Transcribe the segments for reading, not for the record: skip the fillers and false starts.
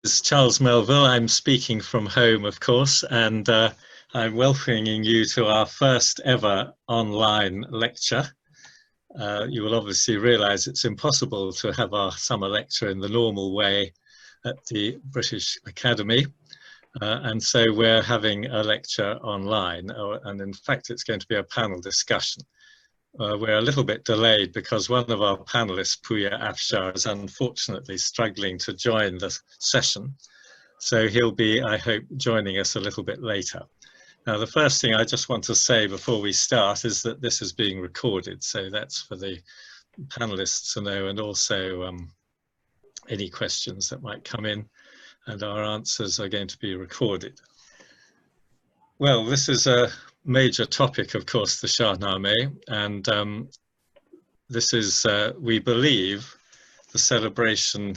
is Charles Melville. I'm speaking from home, of course, and I'm welcoming you to our first ever online lecture. You will obviously realise it's impossible to have our summer lecture in the normal way at the British Academy, and so we're having a lecture online, and in fact it's going to be a panel discussion. We're a little bit delayed because one of our panelists, Pouya Afshar, is unfortunately struggling to join the session. So he'll be, I hope, joining us a little bit later. Now, the first thing I just want to say before we start is that this is being recorded. So that's for the panelists to know, and also any questions that might come in, and our answers are going to be recorded. Well, this is a major topic, of course, the Shahnameh, and this is, we believe, the celebration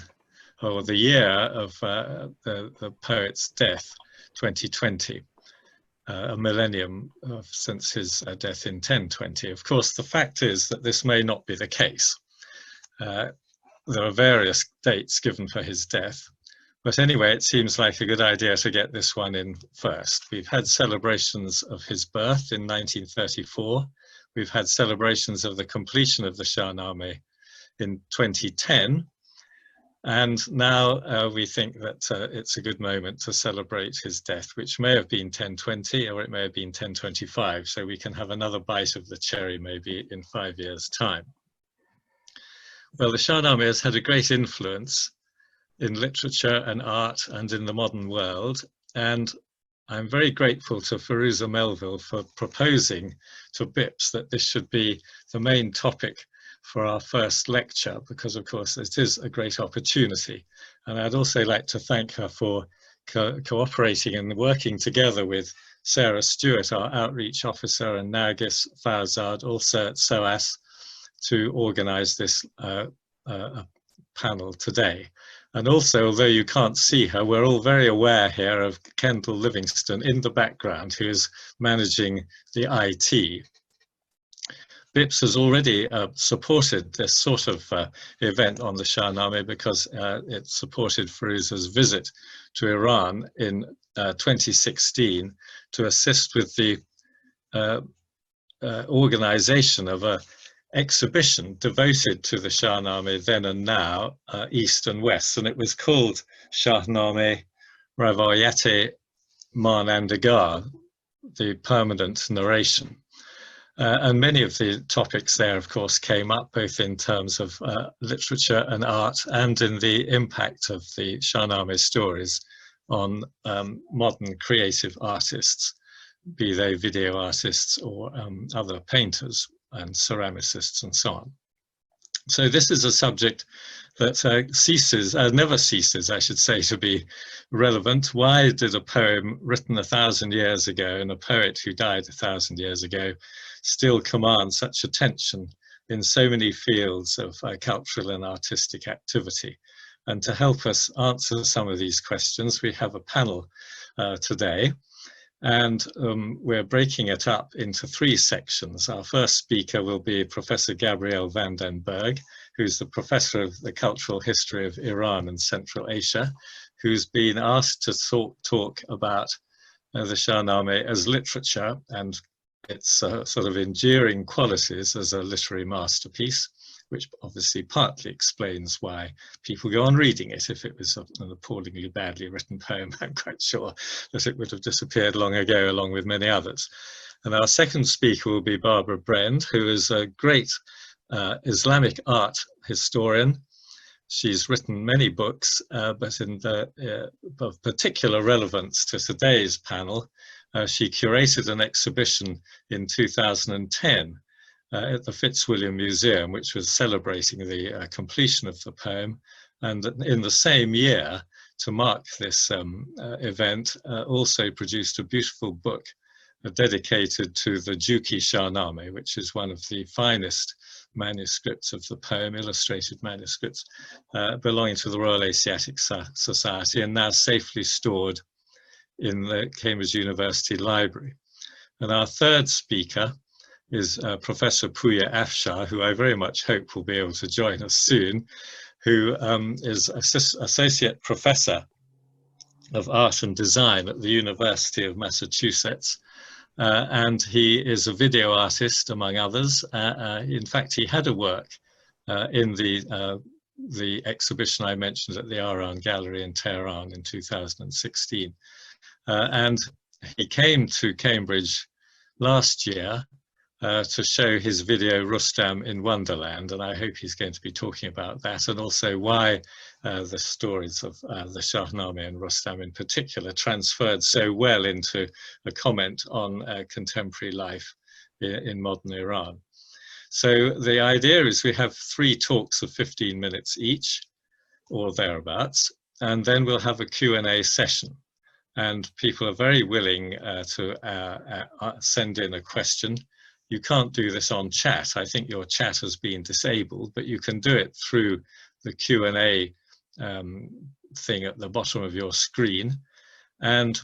or the year of the poet's death, 2020, a millennium since his death in 1020. Of course, the fact is that this may not be the case. There are various dates given for his death. But anyway, it seems like a good idea to get this one in first. We've had celebrations of his birth in 1934. We've had celebrations of the completion of the Shahnameh in 2010. And now we think that it's a good moment to celebrate his death, which may have been 1020 or it may have been 1025. So we can have another bite of the cherry maybe in 5 years' time. Well, the Shahnameh has had a great influence in literature and art and in the modern world. And I'm very grateful to Ferdowsi Melville for proposing to BIPS that this should be the main topic for our first lecture, because of course it is a great opportunity. And I'd also like to thank her for cooperating and working together with Sarah Stewart, our outreach officer, and Nargis Fawzad, also at SOAS, to organize this panel today. And also, although you can't see her, we're all very aware here of Kendall Livingston in the background, who is managing the IT. BIPS has already supported this sort of event on the Shahnameh because it supported Ferdowsi's visit to Iran in 2016 to assist with the organization of a exhibition devoted to the Shahnameh then and now, East and West, and it was called Shahnameh Ravayat Manandagar, the permanent narration. And many of the topics there, of course, came up both in terms of literature and art and in the impact of the Shahnameh stories on modern creative artists, be they video artists or other painters and ceramicists and so on. So this is a subject that never ceases, I should say, to be relevant. Why did a poem written 1,000 years ago and a poet who died 1,000 years ago still command such attention in so many fields of cultural and artistic activity? And to help us answer some of these questions, we have a panel today. And we're breaking it up into 3 sections. Our first speaker will be Professor Gabrielle van den Berg, who's the professor of the cultural history of Iran and Central Asia, who's been asked to talk about the Shahnameh as literature and its sort of enduring qualities as a literary masterpiece, which obviously partly explains why people go on reading it. If it was an appallingly badly written poem, I'm quite sure that it would have disappeared long ago, along with many others. And our second speaker will be Brend, who is a great Islamic art historian. She's written many books, but of particular relevance to today's panel, she curated an exhibition in 2010 at the Fitzwilliam Museum, which was celebrating the completion of the poem. And in the same year, to mark this event, also produced a beautiful book dedicated to the Juki Shahnameh, which is one of the finest manuscripts of the poem, illustrated manuscripts, belonging to the Royal Asiatic Society and now safely stored in the Cambridge University Library. And our third speaker is Professor Pouya Afshar, who I very much hope will be able to join us soon, who is Associate Professor of Art and Design at the University of Massachusetts. And he is a video artist, among others. In fact, he had a work in the exhibition I mentioned at the Aran Gallery in Tehran in 2016. And he came to Cambridge last year to show his video Rustam in Wonderland, and I hope he's going to be talking about that, and also why the stories of the Shahnameh and Rustam in particular transferred so well into a comment on contemporary life in modern Iran. So the idea is we have 3 talks of 15 minutes each, or thereabouts, and then we'll have a Q&A session. And people are very willing to send in a question. You can't do this on chat. I think your chat has been disabled, but you can do it through the Q&A thing at the bottom of your screen. And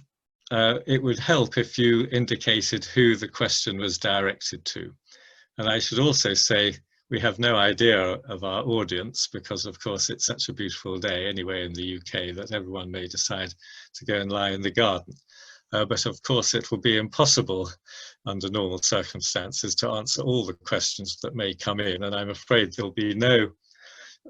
it would help if you indicated who the question was directed to. And I should also say, we have no idea of our audience because, of course, it's such a beautiful day anyway in the UK that everyone may decide to go and lie in the garden. But of course, it will be impossible under normal circumstances to answer all the questions that may come in. And I'm afraid there'll be no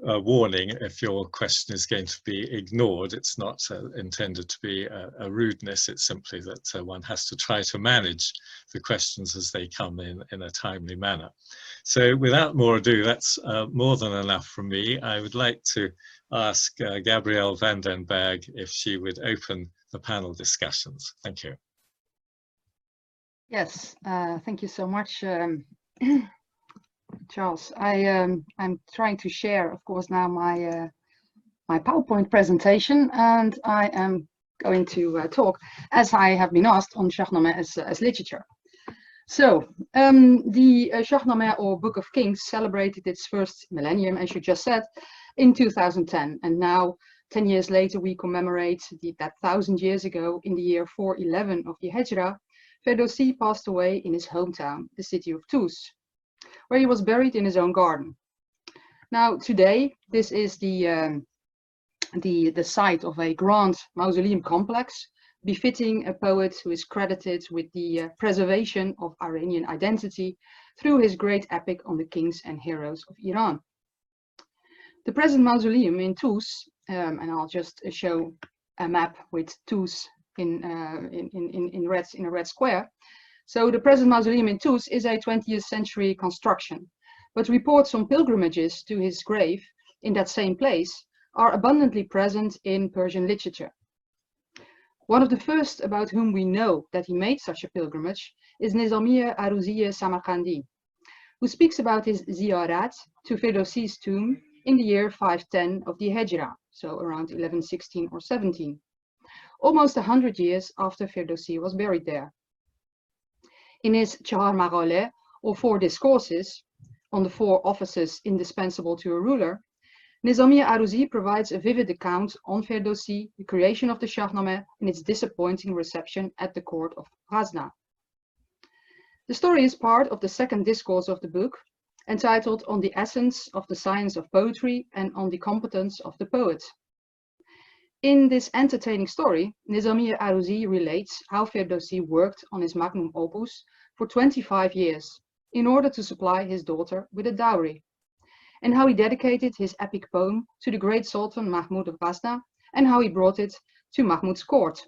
warning if your question is going to be ignored. It's not intended to be a rudeness. It's simply that one has to try to manage the questions as they come in a timely manner. So without more ado, that's more than enough from me. I would like to ask Gabrielle van den Berg if she would open the panel discussions. Thank you. Yes, thank you so much, Charles. I'm trying to share, of course, now my my PowerPoint presentation, and I am going to talk, as I have been asked, on Shahnameh as literature. So, the Shahnameh, or Book of Kings, celebrated its first millennium, as you just said, in 2010, and now 10 years later we commemorate that 1,000 years ago, in the year 411 of the Hijra, Ferdowsi passed away in his hometown, the city of Tus, where he was buried in his own garden. Now today, this is the site of a grand mausoleum complex, befitting a poet who is credited with the preservation of Iranian identity through his great epic on the kings and heroes of Iran. The present mausoleum in Tus, and I'll just show a map with Tus in a red square. So the present mausoleum in Tus is a 20th century construction, but reports on pilgrimages to his grave in that same place are abundantly present in Persian literature. One of the first about whom we know that he made such a pilgrimage is Nizamiye Aruziye Samarkandi, who speaks about his ziyarat to Ferdowsi's tomb in the year 510 of the Hijra, so around 1116 or 17, almost 100 years after Ferdowsi was buried there. In his Chahar Maghale, or 4 discourses on the 4 offices indispensable to a ruler, Nizamiye Aruzi provides a vivid account on Ferdowsi, the creation of the Shahnameh, and its disappointing reception at the court of Ghazna. The story is part of the 2nd discourse of the book, entitled On the Essence of the Science of Poetry and on the Competence of the Poet. In this entertaining story, Nizamiye Aruzi relates how Ferdowsi worked on his magnum opus for 25 years in order to supply his daughter with a dowry, and how he dedicated his epic poem to the great Sultan Mahmud of Ghazna, and how he brought it to Mahmud's court.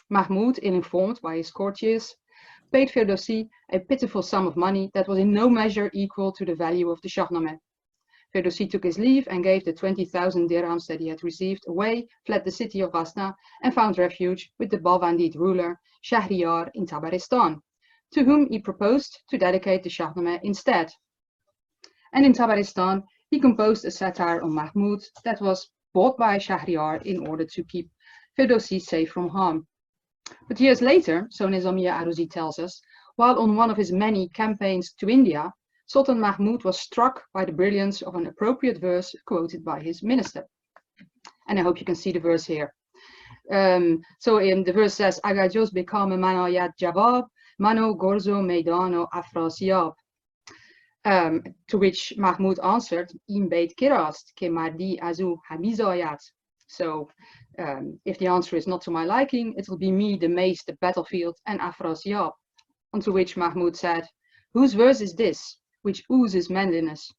Mahmud, ill-informed by his courtiers, paid Ferdowsi a pitiful sum of money that was in no measure equal to the value of the Shahnameh. Ferdowsi took his leave and gave the 20,000 dirhams that he had received away, fled the city of Ghazna, and found refuge with the Balwandid ruler Shahriyar in Tabaristan, to whom he proposed to dedicate the Shahnameh instead. And in Tabaristan, he composed a satire on Mahmud that was bought by Shahriyar in order to keep Ferdowsi safe from harm. But years later, so Nizamiye Aruzi tells us, while on one of his many campaigns to India, Sultan Mahmud was struck by the brilliance of an appropriate verse quoted by his minister. And I hope you can see the verse here. So the verse says, Agar juz bekam manayat jawab, mano gorzo meidano afrasiyab. To which Mahmud answered, "In beit kirast ke mardi azu hamizayat." So if the answer is not to my liking, it will be me, the mace, the battlefield, and Afrasiab. Onto which Mahmud said, "Whose verse is this, which oozes manliness?"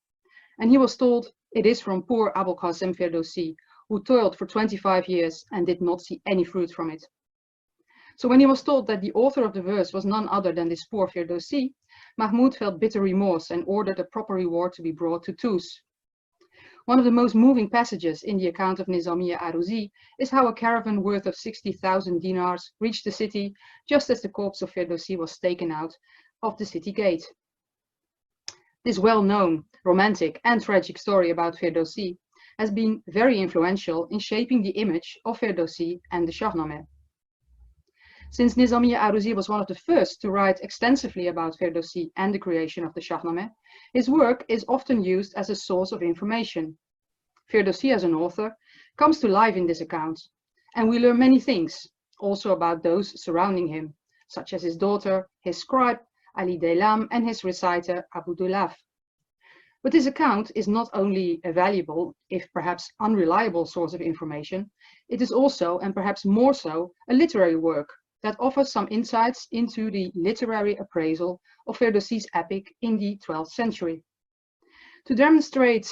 And he was told, "It is from poor Abul Qasim Ferdowsi, who toiled for 25 years and did not see any fruit from it." So when he was told that the author of the verse was none other than this poor Ferdowsi, Mahmud felt bitter remorse and ordered a proper reward to be brought to Tus. One of the most moving passages in the account of Nizamiya Aruzi is how a caravan worth of 60,000 dinars reached the city just as the corpse of Ferdowsi was taken out of the city gate. This well-known, romantic and tragic story about Ferdowsi has been very influential in shaping the image of Ferdowsi and the Shahnameh. Since Nizamiya Aruzi was one of the first to write extensively about Ferdowsi and the creation of the Shahnameh, his work is often used as a source of information. Ferdowsi as an author comes to life in this account, and we learn many things, also about those surrounding him, such as his daughter, his scribe, Ali Daylam, and his reciter, Abu Dulaf. But this account is not only a valuable, if perhaps unreliable source of information, it is also, and perhaps more so, a literary work that offers some insights into the literary appraisal of Ferdowsi's epic in the 12th century. To demonstrate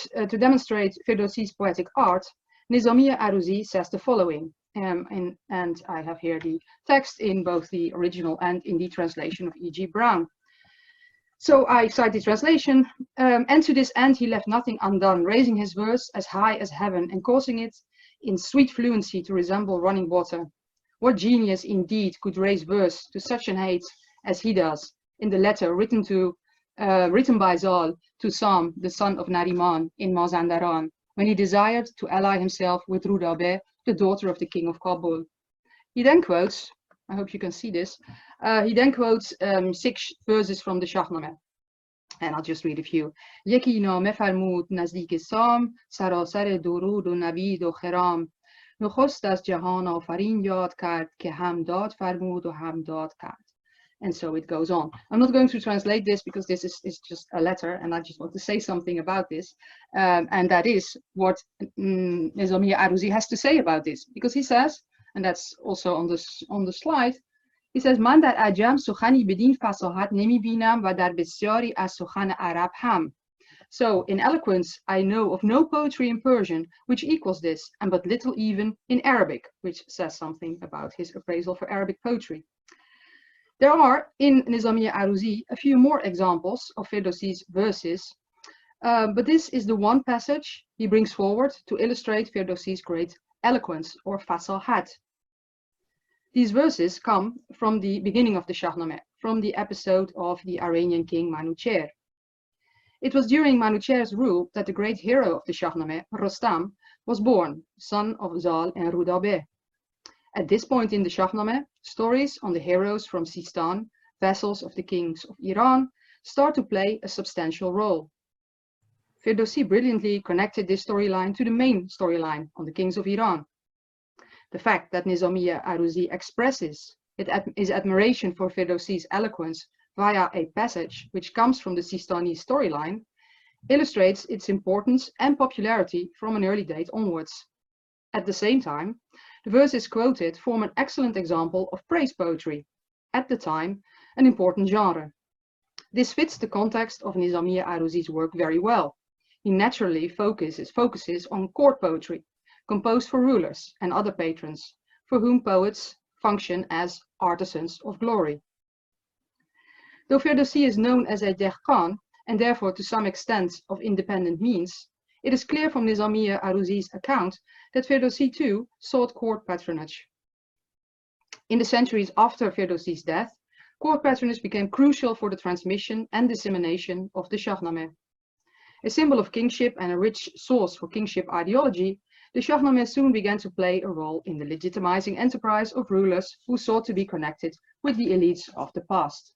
Ferdowsi's poetic art, Nizamiya Aruzi says the following, and I have here the text in both the original and in the translation of E.G. Brown. So I cite the translation, and to this end he left nothing undone, raising his verse as high as heaven and causing it in sweet fluency to resemble running water. What genius indeed could raise verse to such an height as he does in the letter written by Zal to Sam, the son of Nariman, in Mazandaran, when he desired to ally himself with Rudabe, the daughter of the king of Kabul. He then quotes, I hope you can see this, he then quotes 6 verses from the Shahnameh. And I'll just read a few. Yeki name farmud nazdik Sam, sarasar durud u navid u khiram. نخست از جهان آفرین یاد کرد که هم داد فرمود و هم داد کرد. And so it goes on. I'm not going to translate this because this is just a letter and I just want to say something about this. And that is what Nizamiya Aruzi has to say about this. Because he says, and that's also on the slide, he says, من در عجم سخنی بدین فصاحت نمی بینم و در بسیاری از سخن عرب هم. So, in eloquence, I know of no poetry in Persian which equals this, and but little even in Arabic, which says something about his appraisal for Arabic poetry. There are, in Nizamiya Aruzi, a few more examples of Ferdowsi's verses, but this is the one passage he brings forward to illustrate Ferdowsi's great eloquence, or fasahat. These verses come from the beginning of the Shahnameh, from the episode of the Iranian king Manucher. It was during Manucher's rule that the great hero of the Shahnameh, Rostam, was born, son of Zal and Rudabe. At this point in the Shahnameh, stories on the heroes from Sistan, vassals of the kings of Iran, start to play a substantial role. Ferdowsi brilliantly connected this storyline to the main storyline on the kings of Iran. The fact that Nizamiya Aruzi expresses his admiration for Ferdowsi's eloquence via a passage which comes from the Sistani storyline illustrates its importance and popularity from an early date onwards. At the same time, the verses quoted form an excellent example of praise poetry, at the time an important genre. This fits the context of Nizamiya Aruzi's work very well. He naturally focuses on court poetry, composed for rulers and other patrons, for whom poets function as artisans of glory. Though Ferdowsi is known as a dehqan, and therefore to some extent of independent means, it is clear from Nizamiya Aruzi's account that Ferdowsi too sought court patronage. In the centuries after Ferdowsi's death, court patronage became crucial for the transmission and dissemination of the Shahnameh. A symbol of kingship and a rich source for kingship ideology, the Shahnameh soon began to play a role in the legitimizing enterprise of rulers who sought to be connected with the elites of the past,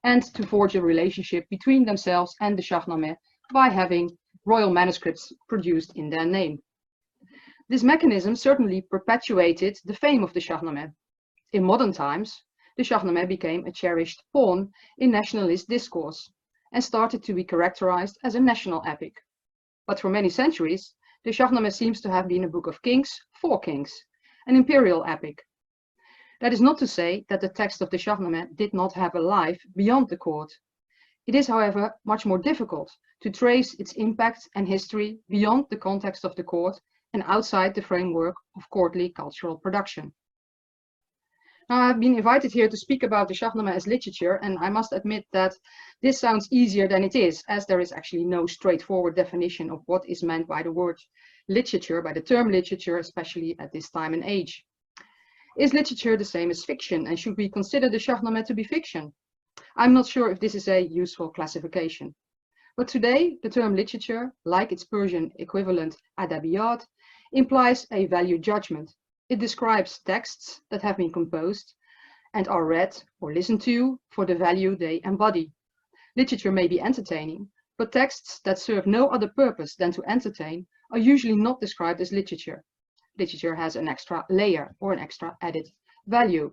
and to forge a relationship between themselves and the Shahnameh by having royal manuscripts produced in their name. This mechanism certainly perpetuated the fame of the Shahnameh. In modern times, the Shahnameh became a cherished pawn in nationalist discourse and started to be characterized as a national epic. But for many centuries, the Shahnameh seems to have been a book of kings for kings, an imperial epic. That is not to say that the text of the Shahnameh did not have a life beyond the court. It is, however, much more difficult to trace its impact and history beyond the context of the court and outside the framework of courtly cultural production. Now, I've been invited here to speak about the Shahnameh as literature, and I must admit that this sounds easier than it is, as there is actually no straightforward definition of what is meant by the word literature, by the term literature, especially at this time and age. Is literature the same as fiction, and should we consider the Shahnameh to be fiction? I'm not sure if this is a useful classification. But today, the term literature, like its Persian equivalent adabiyat, implies a value judgment. It describes texts that have been composed and are read or listened to for the value they embody. Literature may be entertaining, but texts that serve no other purpose than to entertain are usually not described as literature. Literature has an extra layer or an extra added value.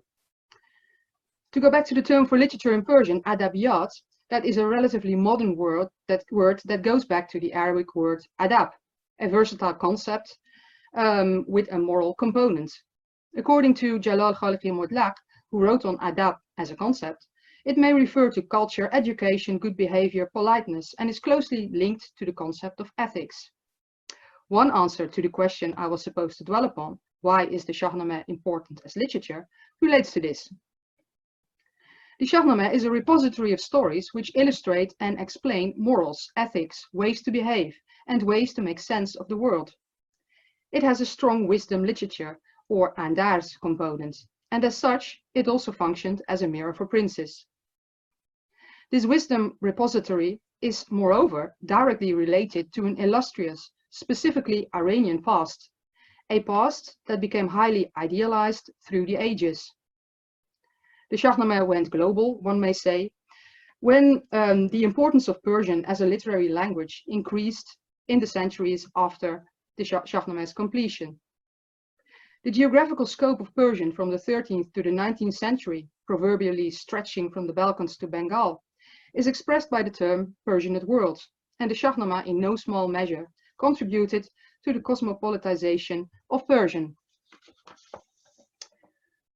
To go back to the term for literature in Persian, adabiyat, that is a relatively modern word that goes back to the Arabic word adab, a versatile concept with a moral component. According to Jalal Khaliqi Modlaq, who wrote on adab as a concept, it may refer to culture, education, good behavior, politeness, and is closely linked to the concept of ethics. One answer to the question I was supposed to dwell upon, why is the Shahnameh important as literature, relates to this. The Shahnameh is a repository of stories which illustrate and explain morals, ethics, ways to behave, and ways to make sense of the world. It has a strong wisdom literature, or andars component, and as such, it also functioned as a mirror for princes. This wisdom repository is, moreover, directly related to an illustrious, specifically Iranian past, a past that became highly idealized through the ages. The Shahnameh went global, one may say, when the importance of Persian as a literary language increased in the centuries after the Shahnameh's completion. The geographical scope of Persian from the 13th to the 19th century, proverbially stretching from the Balkans to Bengal, is expressed by the term Persianate world, and the Shahnameh in no small measure contributed to the cosmopolitization of Persian.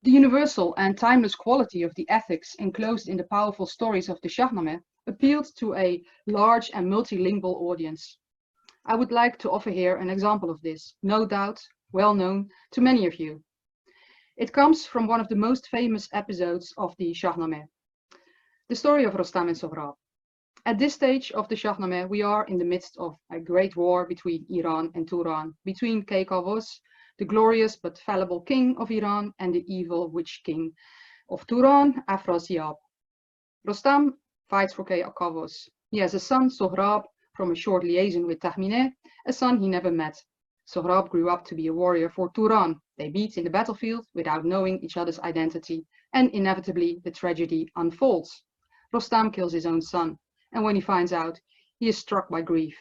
The universal and timeless quality of the ethics enclosed in the powerful stories of the Shahnameh appealed to a large and multilingual audience. I would like to offer here an example of this, no doubt well known to many of you. It comes from one of the most famous episodes of the Shahnameh, the story of Rostam and Sohrab. At this stage of the Shahnameh, we are in the midst of a great war between Iran and Turan, between Kay Khusrau, the glorious but fallible king of Iran, and the evil witch king of Turan, Afshar. Rostam fights for Kay Khusrau. He has a son, Sohrab, from a short liaison with Tahmineh, a son he never met. Sohrab grew up to be a warrior for Turan. They meet in the battlefield without knowing each other's identity, and inevitably the tragedy unfolds. Rostam kills his own son, and when he finds out, he is struck by grief.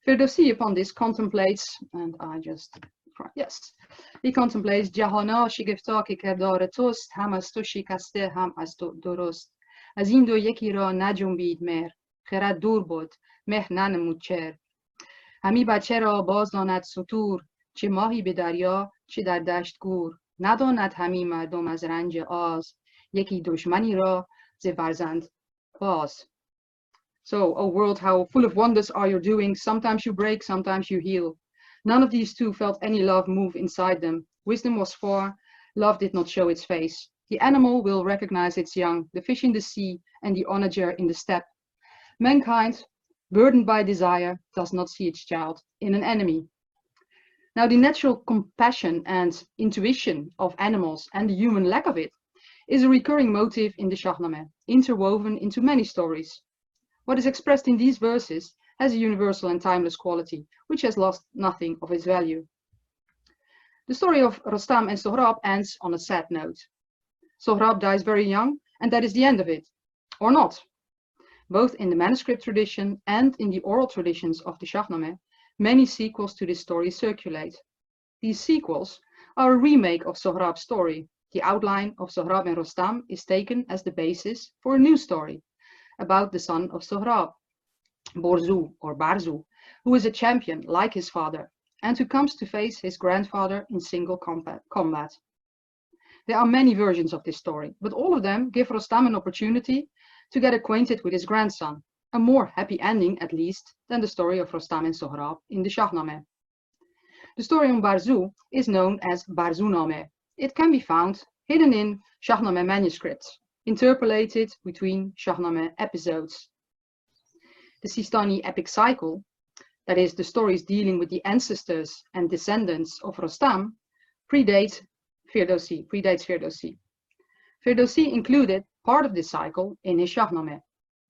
Ferdowsi upon this contemplates, and he contemplates Jahana shigefta ke kardar tost ham az to shikaste ham az to durust az in do yeki ra najumbid mer خرد دور بود مه ننمود چر همی بچه را باز داند سطور چه ماهی به دریا چه در دشت گور نداند همی مردم از رنج آز یکی دشمنی را ز فرزند باز. So, O world, how full of wonders are you doing? Sometimes you break, sometimes you heal. None of these two felt any love move inside them. Wisdom was far, love did not show its face. The animal will recognize its young, the fish in the sea, and the onager in the steppe. Mankind, burdened by desire, does not see its child in an enemy. Now, the natural compassion and intuition of animals and the human lack of it is a recurring motive in the Shahnameh, interwoven into many stories. What is expressed in these verses has a universal and timeless quality, which has lost nothing of its value. The story of Rostam and Sohrab ends on a sad note. Sohrab dies very young, and that is the end of it. Or not. Both in the manuscript tradition and in the oral traditions of the Shahnameh, many sequels to this story circulate. These sequels are a remake of Sohrab's story. The outline of Sohrab and Rostam is taken as the basis for a new story about the son of Sohrab, Borzu or Barzu, who is a champion like his father and who comes to face his grandfather in single combat. There are many versions of this story, but all of them give Rostam an opportunity to get acquainted with his grandson, a more happy ending at least than the story of Rostam and Sohrab in the Shahnameh. The story on Barzu is known as Barzunameh. It can be found hidden in Shahnameh manuscripts, interpolated between Shahnameh episodes. The Sistani epic cycle, that is, the stories dealing with the ancestors and descendants of Rostam, predates Ferdowsi. Ferdowsi included part of this cycle in his Shahnameh,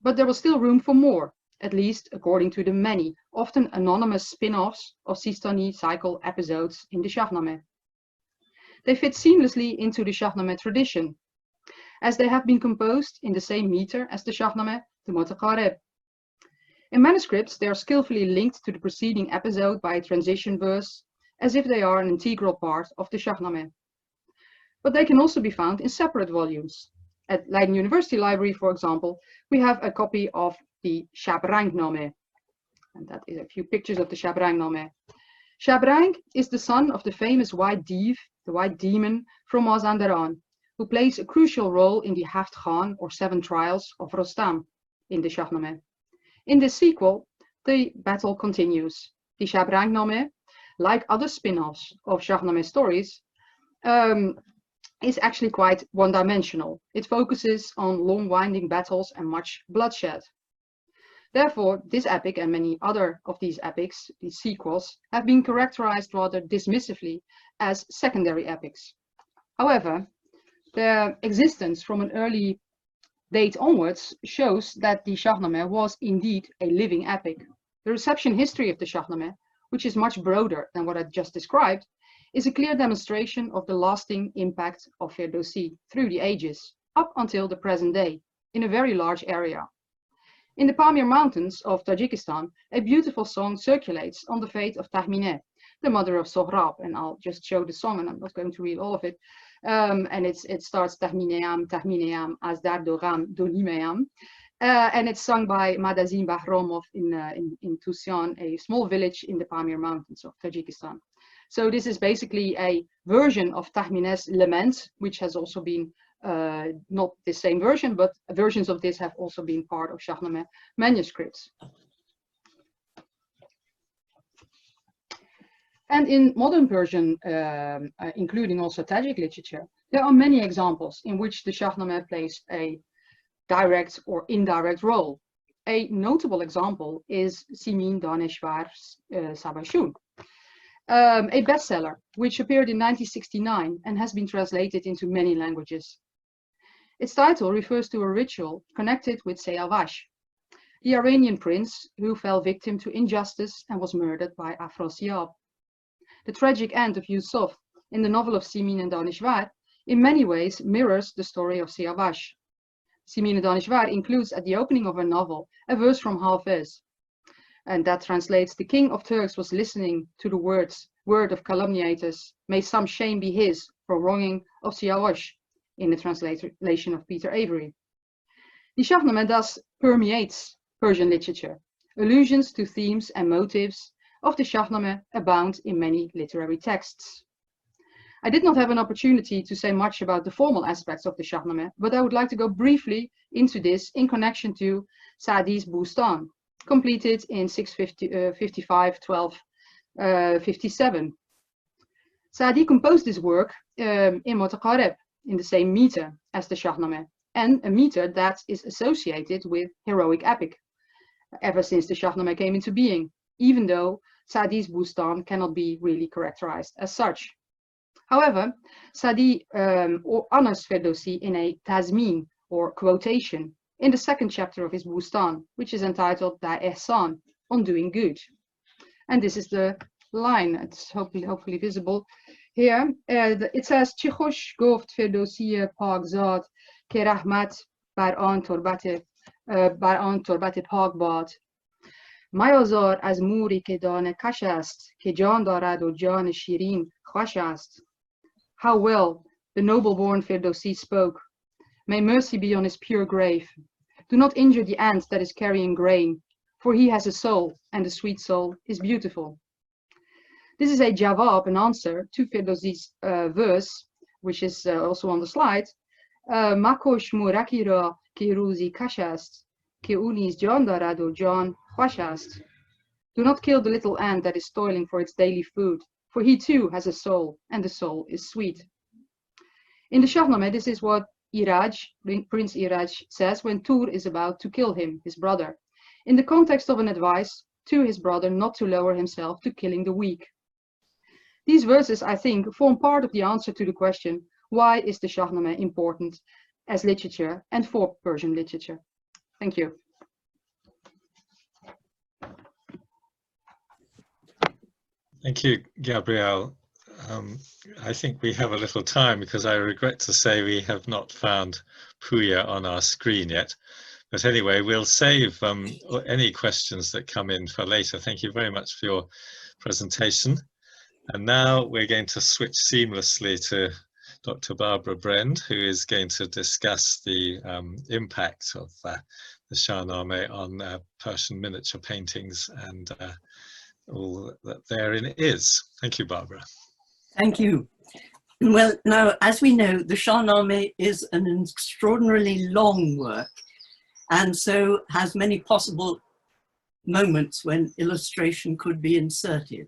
but there was still room for more, at least according to the many, often anonymous spin-offs of Sistani cycle episodes in the Shahnameh. They fit seamlessly into the Shahnameh tradition, as they have been composed in the same meter as the Shahnameh, the Mutaqarib. In manuscripts, they are skillfully linked to the preceding episode by a transition verse, as if they are an integral part of the Shahnameh. But they can also be found in separate volumes. At Leiden University Library, for example, we have a copy of the Shabrangnameh, and that is a few pictures of the Shabrangnameh. Shabrang is the son of the famous white div, the white demon from Mazandaran, who plays a crucial role in the Haft Khan, or 7 trials of Rostam, in the Shahnameh. In this sequel, the battle continues. The Shabrangnameh, like other spin-offs of Shahnameh stories, is actually quite one-dimensional. It focuses on long winding battles and much bloodshed. Therefore, this epic and many other of these epics, these sequels, have been characterized rather dismissively as secondary epics. However, their existence from an early date onwards shows that the Shahnameh was indeed a living epic. The reception history of the Shahnameh, which is much broader than what I just described, is a clear demonstration of the lasting impact of Ferdowsi through the ages, up until the present day, in a very large area. In the Pamir Mountains of Tajikistan, a beautiful song circulates on the fate of Tahmineh, the mother of Sohrab, and I'll just show the song, and I'm not going to read all of it. And it starts Tahmineam, Tahmineam, Azdar Doram, Dolimeam, and it's sung by Madazin Bahromov in Tusian, a small village in the Pamir Mountains of Tajikistan. So this is basically a version of Tahmineh's lament, which has also been, not the same version, but versions of this have also been part of Shahnameh manuscripts. And in modern Persian, including also Tajik literature, there are many examples in which the Shahnameh plays a direct or indirect role. A notable example is Simin Daneshvar's Sabashun, a bestseller which appeared in 1969 and has been translated into many languages. Its title refers to a ritual connected with Siavash, the Iranian prince who fell victim to injustice and was murdered by Afrasiab. The tragic end of Yusuf in the novel of Simin and Daneshvar in many ways mirrors the story of Siavash. Simin and Daneshvar includes at the opening of her novel a verse from Hafiz, and that translates, "The king of Turks was listening to the word of calumniators, may some shame be his for wronging of Siavash," in the translation of Peter Avery. The Shahnameh thus permeates Persian literature. Allusions to themes and motives of the Shahnameh abound in many literary texts. I did not have an opportunity to say much about the formal aspects of the Shahnameh, but I would like to go briefly into this in connection to Sa'di's Bustan, completed in 655-1257. Sa'di composed this work in Mutaqarib, in the same meter as the Shahnameh, and a meter that is associated with heroic epic ever since the Shahnameh came into being, even though Sa'di's Bustan cannot be really characterized as such. However, Sa'di honors Ferdowsi in a tazmin, or quotation, in the 2nd chapter of his Bustan, which is entitled Da Ehsan, on doing good. And this is the line, it's hopefully visible here. It says, "Chi khosh goft Ferdowsi Pagzad ke rahmat bar an turbat pak bad. Mayazar az muri ke dane kash ast, ke jan darad o jan shirin khosh ast." How well the noble-born Ferdowsi spoke. May mercy be on his pure grave. Do not injure the ant that is carrying grain, for he has a soul, and the sweet soul is beautiful. This is a jawab, an answer to Ferdowsi's verse, which is also on the slide. Makosh murakira ki ruzi kashast, ki unis jan darado jan khwashast. Do not kill the little ant that is toiling for its daily food, for he too has a soul, and the soul is sweet. In the Shahnameh, this is what Iraj, Prince Iraj, says when Tur is about to kill him, his brother, in the context of an advice to his brother not to lower himself to killing the weak. These verses, I think, form part of the answer to the question, why is the Shahnameh important as literature and for Persian literature? Thank you. Thank you, Gabrielle. I think we have a little time because I regret to say we have not found Pouya on our screen yet. But anyway, we'll save any questions that come in for later. Thank you very much for your presentation. And now we're going to switch seamlessly to Dr. Barbara Brend, who is going to discuss the impact of the Shahnameh on Persian miniature paintings and all that therein is. Thank you, Barbara. Thank you. Well, now, as we know, the Shahnameh is an extraordinarily long work, and so has many possible moments when illustration could be inserted.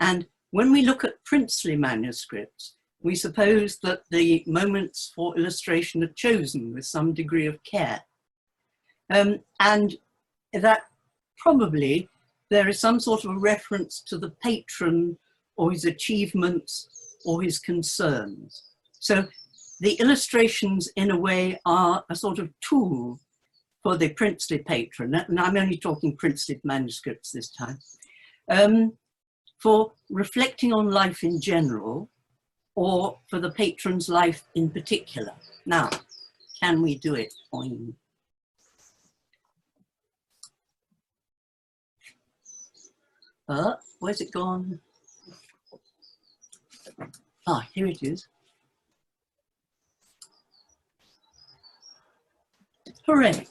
And when we look at princely manuscripts, we suppose that the moments for illustration are chosen with some degree of care. And that probably there is some sort of a reference to the patron or his achievements or his concerns. So the illustrations in a way are a sort of tool for the princely patron, and I'm only talking princely manuscripts this time, for reflecting on life in general or for the patron's life in particular. Now, can we do it? Where's it gone? Ah, here it is. Hooray.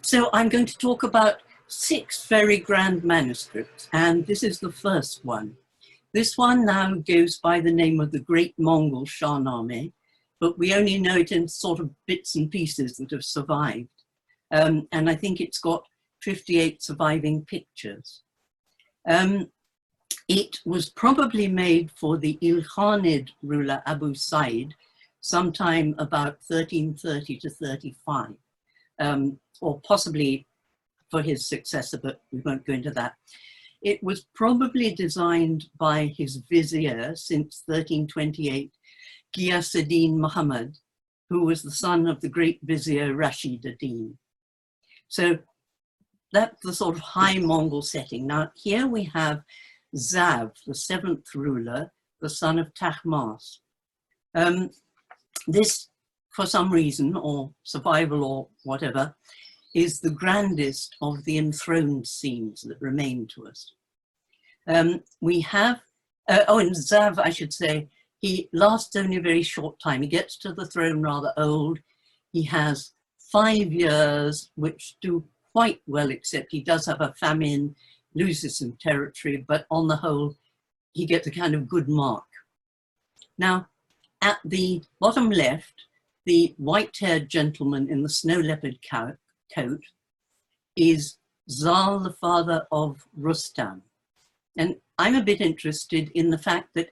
So I'm going to talk about 6 very grand manuscripts, and this is the first one. This one now goes by the name of the Great Mongol Shahnameh, but we only know it in sort of bits and pieces that have survived. And I think it's got 58 surviving pictures. It was probably made for the Ilkhanid ruler Abu Said sometime about 1330 to 35, or possibly for his successor, but we won't go into that. It was probably designed by his vizier since 1328, Ghiyas-ed-Din Muhammad, who was the son of the great vizier Rashid ad-Din. So that's the sort of high Mongol setting. Now here we have Zav, the 7th ruler, the son of Tahmasp. This, for some reason, or survival or whatever, is the grandest of the enthroned scenes that remain to us. We have, and Zav, I should say, he lasts only a very short time. He gets to the throne rather old. He has 5 years, which do quite well, except he does have a famine, loses some territory, but on the whole, he gets a kind of good mark. Now, at the bottom left, the white-haired gentleman in the snow leopard coat is Zal, the father of Rustam. And I'm a bit interested in the fact that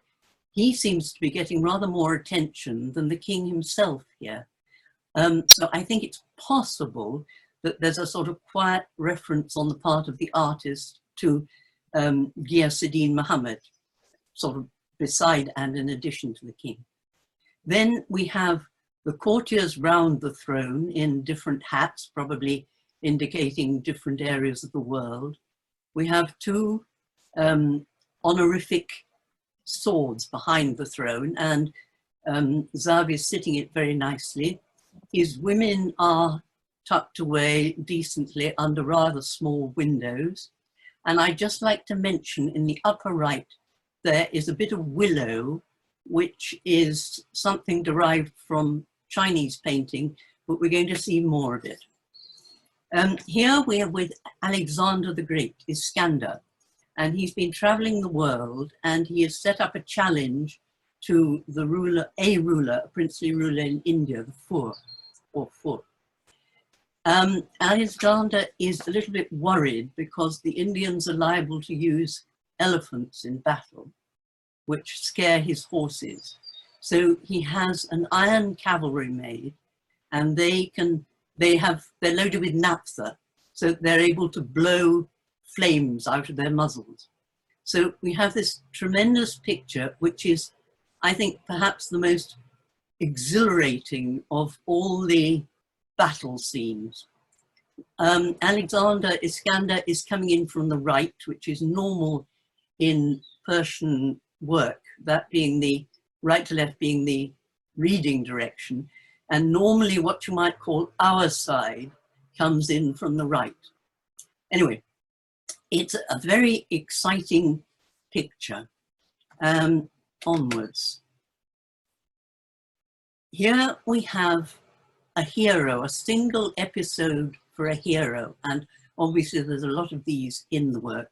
he seems to be getting rather more attention than the king himself here. So I think it's possible that there's a sort of quiet reference on the part of the artist to Ghiyas-ed-Din Muhammad, sort of beside and in addition to the king. Then we have the courtiers round the throne in different hats, probably indicating different areas of the world. We have 2 honorific swords behind the throne, and Zav is sitting it very nicely. His women are tucked away decently under rather small windows. And I'd just like to mention in the upper right, there is a bit of willow, which is something derived from Chinese painting, but we're going to see more of it. Here we are with Alexander the Great, Iskander. and he's been traveling the world, and he has set up a challenge to the ruler, a princely ruler in India, the Fur, or Fur. Alexander is a little bit worried because the Indians are liable to use elephants in battle, which scare his horses. So he has an iron cavalry made, and they're loaded with naphtha, so they're able to blow flames out of their muzzles. So we have this tremendous picture, which is, I think, perhaps the most exhilarating of all the battle scenes. Alexander Iskander is coming in from the right, which is normal in Persian work, that being the right to left being the reading direction, and normally what you might call our side comes in from the right. Anyway, it's a very exciting picture. Onwards. Here we have a hero, a single episode for a hero, and obviously there's a lot of these in the work.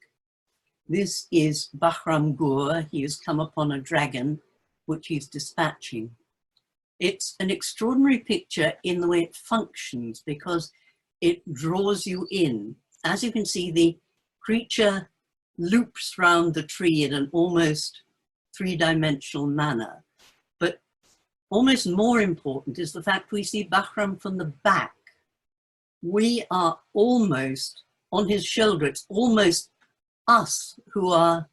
This is Bahram Gur. He has come upon a dragon which he's dispatching. It's an extraordinary picture in the way it functions because it draws you in. As you can see, the creature loops round the tree in an almost three-dimensional manner. But almost more important is the fact we see Bahram from the back. We are almost on his shoulder. It's almost us who are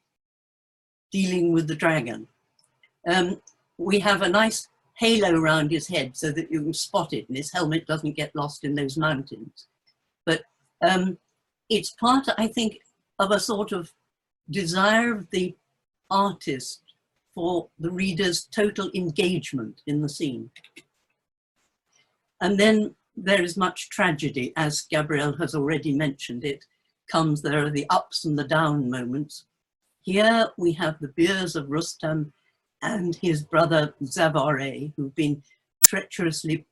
dealing with the dragon. We have a nice halo around his head so that you can spot it and his helmet doesn't get lost in those mountains. But it's part, I think, of a sort of desire of the artist for the reader's total engagement in the scene. And then there is much tragedy, as Gabrielle has already mentioned. There are the ups and the down moments. Here we have the biers of Rustam and his brother Zavare, who've been treacherously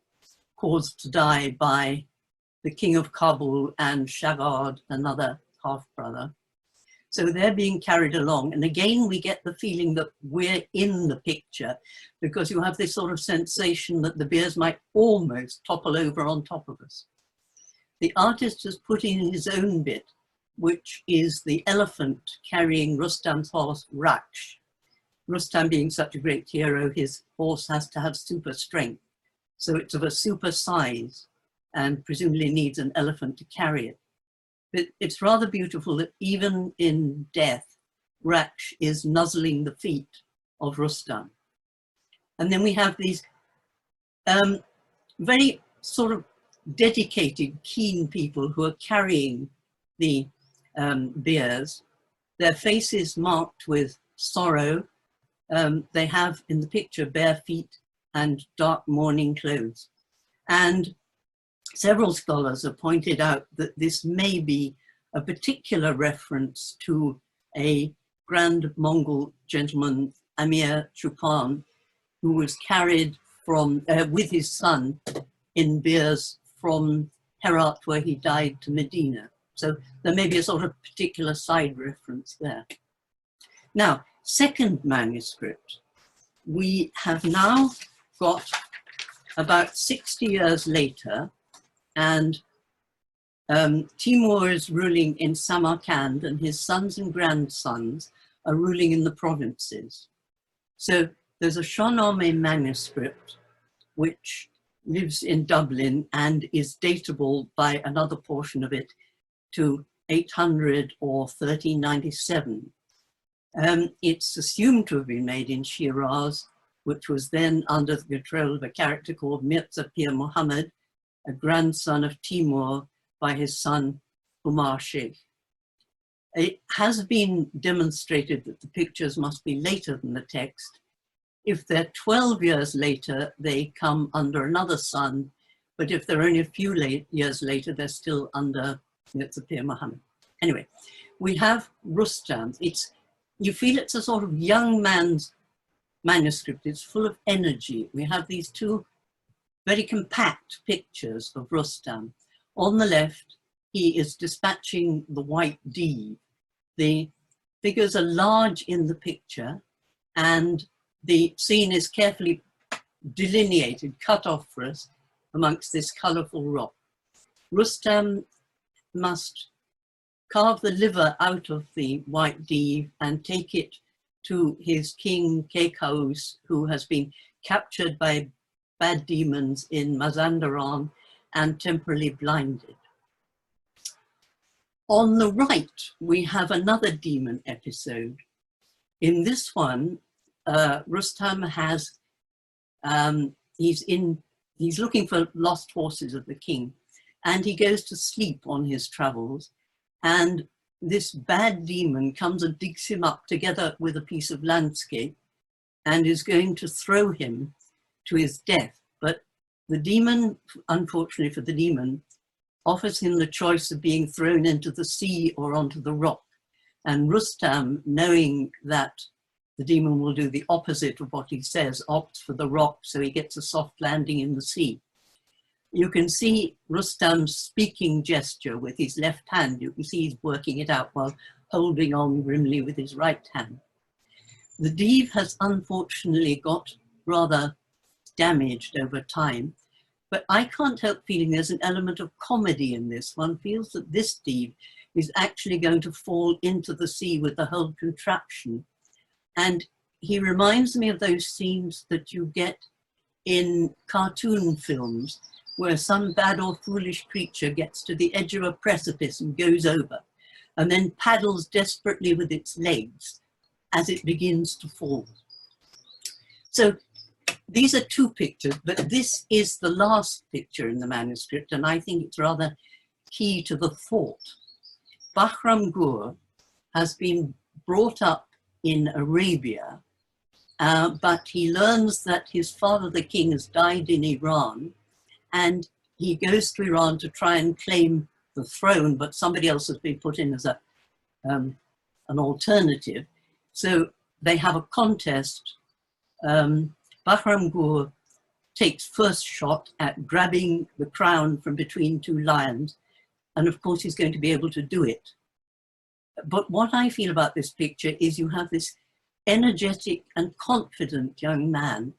caused to die by the king of Kabul and Shagad, another half-brother. So they're being carried along. And again, we get the feeling that we're in the picture because you have this sort of sensation that the biers might almost topple over on top of us. The artist has put in his own bit, which is the elephant carrying Rustam's horse, Raksh. Rustam being such a great hero, his horse has to have super strength. So it's of a super size and presumably needs an elephant to carry it. But it's rather beautiful that even in death, Raksh is nuzzling the feet of Rustam. And then we have these very sort of dedicated, keen people who are carrying the biers. Their faces marked with sorrow. They have in the picture bare feet and dark mourning clothes. And several scholars have pointed out that this may be a particular reference to a grand Mongol gentleman, Amir Chupan, who was carried from, with his son in biers from Herat, where he died, to Medina. So there may be a sort of particular side reference there. Now, second manuscript. We have now got about 60 years later, and Timur is ruling in Samarkand and his sons and grandsons are ruling in the provinces. So there's a Shahnameh manuscript which lives in Dublin and is datable by another portion of it to 800 or 1397. It's assumed to have been made in Shiraz, which was then under the control of a character called Mirza Pir Muhammad, a grandson of Timur by his son Umar Sheikh. It has been demonstrated that the pictures must be later than the text. If they're 12 years later, they come under another son, but if they're only a few years later, they're still under Mirza Pir Muhammad. Anyway, we have Rustam. You feel it's a sort of young man's manuscript. It's full of energy. We have these two very compact pictures of Rustam. On the left, he is dispatching the white deed. The figures are large in the picture, and the scene is carefully delineated, cut off for us amongst this colourful rock. Rustam must carve the liver out of the white div and take it to his king Kay Khusrau, who has been captured by bad demons in Mazandaran and temporarily blinded. On the right, we have another demon episode. In this one, Rustam has, he's looking for lost horses of the king, and he goes to sleep on his travels, and this bad demon comes and digs him up together with a piece of landscape and is going to throw him to his death. But the demon, unfortunately for the demon, offers him the choice of being thrown into the sea or onto the rock. And Rustam, knowing that the demon will do the opposite of what he says, opts for the rock, so he gets a soft landing in the sea. You can see Rustam's speaking gesture with his left hand. You can see he's working it out while holding on grimly with his right hand. The div has unfortunately got rather damaged over time, but I can't help feeling there's an element of comedy in this. One feels that this div is actually going to fall into the sea with the whole contraption. And he reminds me of those scenes that you get in cartoon films where some bad or foolish creature gets to the edge of a precipice and goes over, and then paddles desperately with its legs as it begins to fall. So these are two pictures, but this is the last picture in the manuscript, and I think it's rather key to the thought. Bahram Gur has been brought up in Arabia, but he learns that his father, the king, has died in Iran, and he goes to Iran to try and claim the throne, but somebody else has been put in as an alternative. So they have a contest. Bahram Gur takes first shot at grabbing the crown from between two lions, and of course he's going to be able to do it. But what I feel about this picture is you have this energetic and confident young man,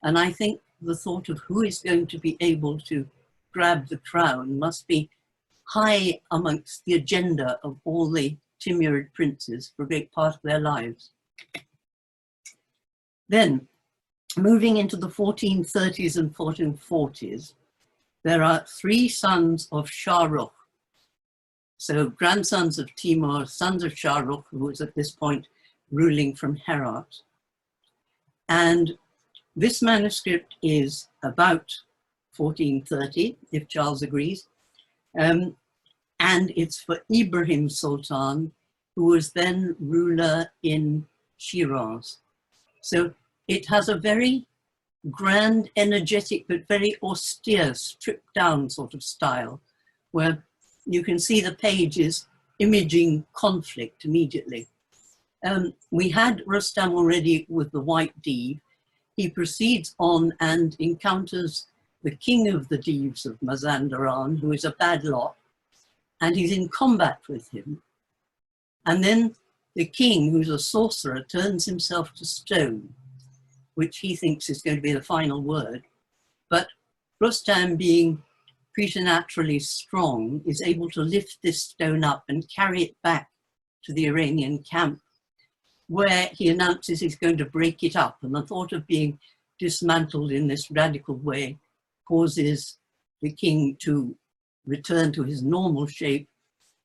and I think the thought of who is going to be able to grab the crown must be high amongst the agenda of all the Timurid princes for a great part of their lives. Then, moving into the 1430s and 1440s, there are three sons of Shah Rukh. So grandsons of Timur, sons of Shah Rukh, who was at this point ruling from Herat. And this manuscript is about 1430, if Charles agrees. And it's for Ibrahim Sultan, who was then ruler in Shiraz. So it has a very grand, energetic, but very austere, stripped down sort of style, where you can see the pages imaging conflict immediately. We had Rustam already with the white div. He proceeds on and encounters the king of the divs of Mazandaran, who is a bad lot, and he's in combat with him. And then the king, who's a sorcerer, turns himself to stone, which he thinks is going to be the final word. But Rustam, being preternaturally strong, is able to lift this stone up and carry it back to the Iranian camp, where he announces he's going to break it up. And the thought of being dismantled in this radical way causes the king to return to his normal shape,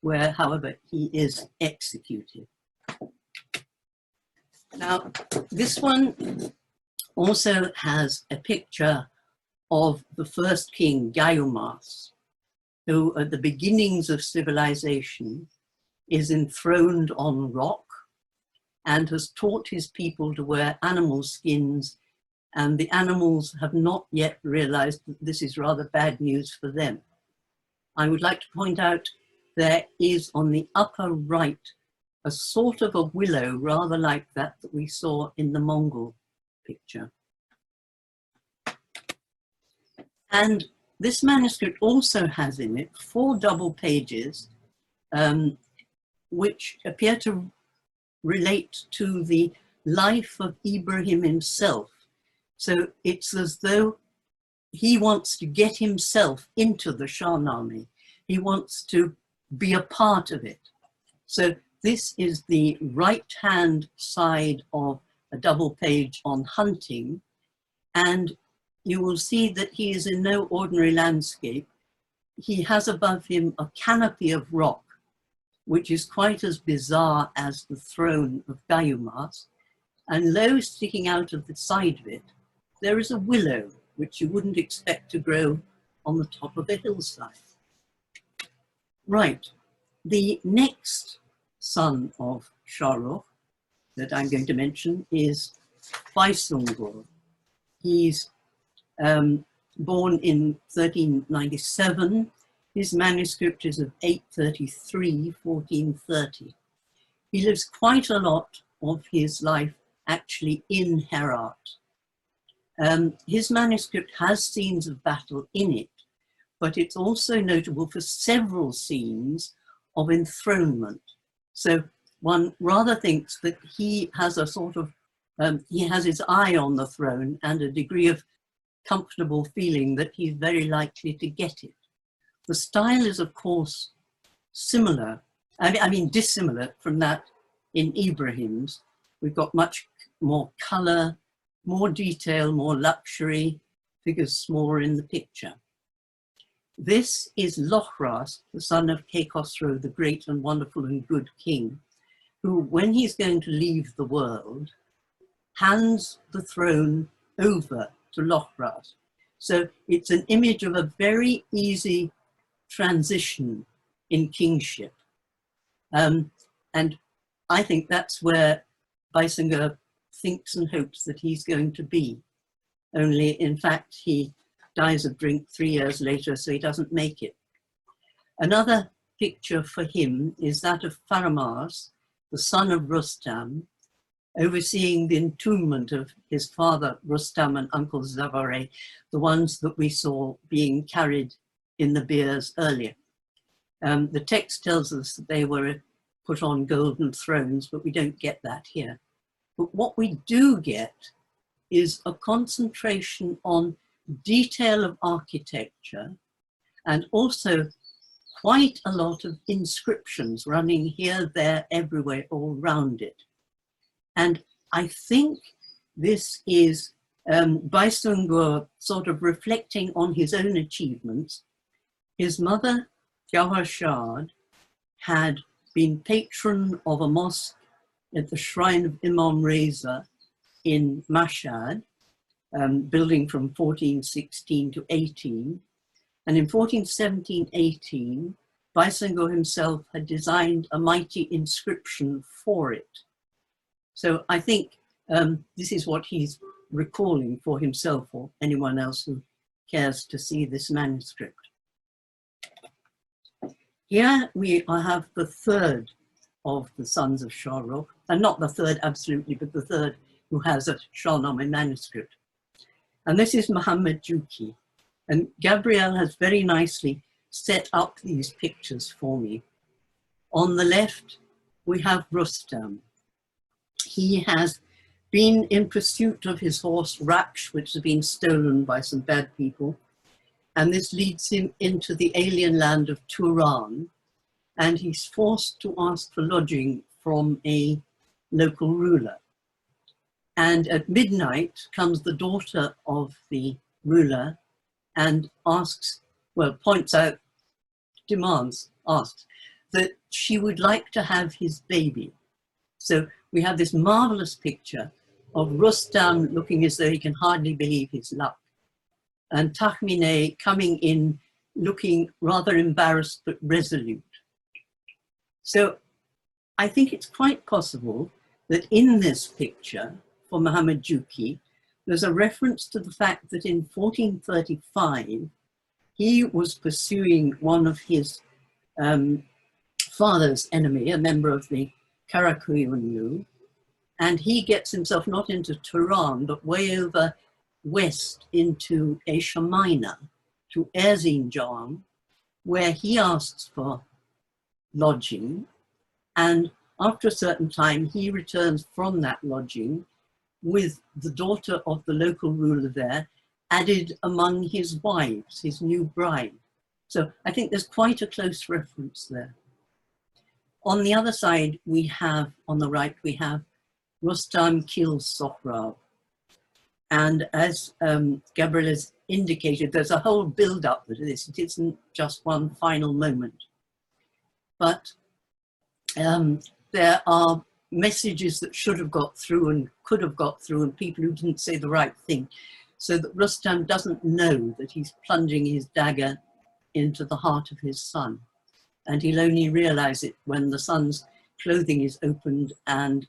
where, however, he is executed. Now, this one also has a picture of the first king, Gayumas, who at the beginnings of civilization is enthroned on rock and has taught his people to wear animal skins, and the animals have not yet realized that this is rather bad news for them. I would like to point out there is on the upper right a sort of a willow, rather like that we saw in the Mongol picture. And this manuscript also has in it 4 double pages, which appear to relate to the life of Ibrahim himself. So it's as though he wants to get himself into the Shahnameh. He wants to be a part of it. So this is the right-hand side of a double page on hunting, and you will see that he is in no ordinary landscape. He has above him a canopy of rock, which is quite as bizarre as the throne of Gayumas, and low sticking out of the side of it, there is a willow, which you wouldn't expect to grow on the top of a hillside. Right, the next son of Shah Rukh that I'm going to mention is Baisungur. He's born in 1397. His manuscript is of 833, 1430. He lives quite a lot of his life actually in Herat. His manuscript has scenes of battle in it, but it's also notable for several scenes of enthronement. So one rather thinks that he has a sort of, he has his eye on the throne and a degree of comfortable feeling that he's very likely to get it. The style is, of course, similar, I mean dissimilar from that in Ibrahim's. We've got much more color, more detail, more luxury, figures smaller in the picture. This is Luhrasp, the son of Kay Khusrau, the great and wonderful and good king, who, when he's going to leave the world, hands the throne over to Luhrasp. So it's an image of a very easy transition in kingship. And I think that's where Baisungur thinks and hopes that he's going to be. Only, in fact, he dies of drink 3 years later, so he doesn't make it. Another picture for him is that of Faramaz, the son of Rustam, overseeing the entombment of his father Rustam and uncle Zavare, the ones that we saw being carried in the biers earlier. The text tells us that they were put on golden thrones, but we don't get that here. But what we do get is a concentration on detail of architecture and also quite a lot of inscriptions running here, there, everywhere, all round it. And I think this is Baisungur sort of reflecting on his own achievements. His mother, Jawhar Shad, had been patron of a mosque at the shrine of Imam Reza in Mashhad, building from 1416 to 18. And in 1417-18, Baisungur himself had designed a mighty inscription for it. So I think this is what he's recalling for himself or anyone else who cares to see this manuscript. Here we have the third of the sons of Shah Rukh, and not the third absolutely, but the third who has a Shahnameh manuscript. And this is Muhammad Juki. And Gabrielle has very nicely set up these pictures for me. On the left, we have Rustam. He has been in pursuit of his horse Raksh, which has been stolen by some bad people. And this leads him into the alien land of Turan. And he's forced to ask for lodging from a local ruler. And at midnight comes the daughter of the ruler and asks, well, points out, demands, asks, that she would like to have his baby. So we have this marvelous picture of Rustam looking as though he can hardly believe his luck, and Tahmineh coming in looking rather embarrassed but resolute. So I think it's quite possible that in this picture for Muhammad Juki, there's a reference to the fact that in 1435, he was pursuing one of his father's enemy, a member of the Karakuyunlu, and he gets himself not into Turan, but way over west into Asia Minor, to Erzincan, where he asks for lodging, and after a certain time, he returns from that lodging with the daughter of the local ruler there, added among his wives, his new bride. So I think there's quite a close reference there. On the other side, we have, on the right, we have Rustam kills Sohrab. And as Gabrielle has indicated, there's a whole build-up to this. It isn't just one final moment. But there are messages that should have got through and could have got through, and people who didn't say the right thing, so that Rustam doesn't know that he's plunging his dagger into the heart of his son. And he'll only realize it when the son's clothing is opened and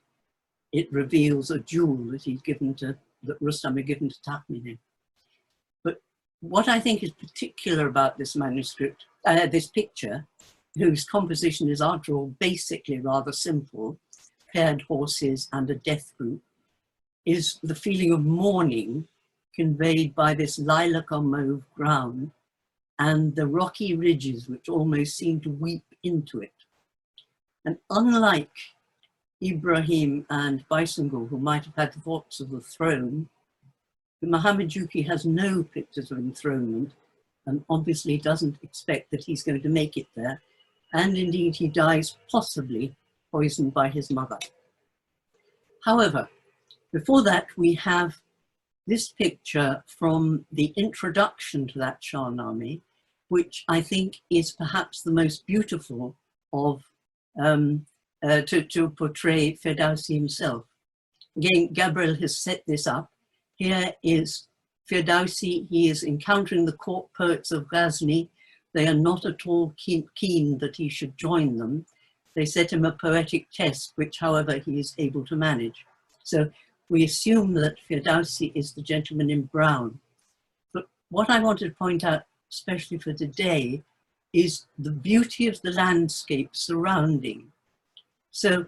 it reveals a jewel that he's given to, that Rustam had given to Tahmini. But what I think is particular about this manuscript, this picture, whose composition is after all basically rather simple, paired horses and a death group, is the feeling of mourning conveyed by this lilac or mauve ground and the rocky ridges which almost seem to weep into it. And unlike Ibrahim and Baysungur, who might have had thoughts of the throne, Muhammad Juki has no pictures of enthronement and obviously doesn't expect that he's going to make it there. And indeed he dies possibly poisoned by his mother. However, before that we have this picture from the introduction to that Shahnameh, which I think is perhaps the most beautiful of, to portray Ferdowsi himself. Again, Gabrielle has set this up. Here is Ferdowsi. He is encountering the court poets of Ghazni. They are not at all keen that he should join them. They set him a poetic test, which, however, he is able to manage. So we assume that Ferdowsi is the gentleman in brown. But what I wanted to point out, especially for today, is the beauty of the landscape surrounding. So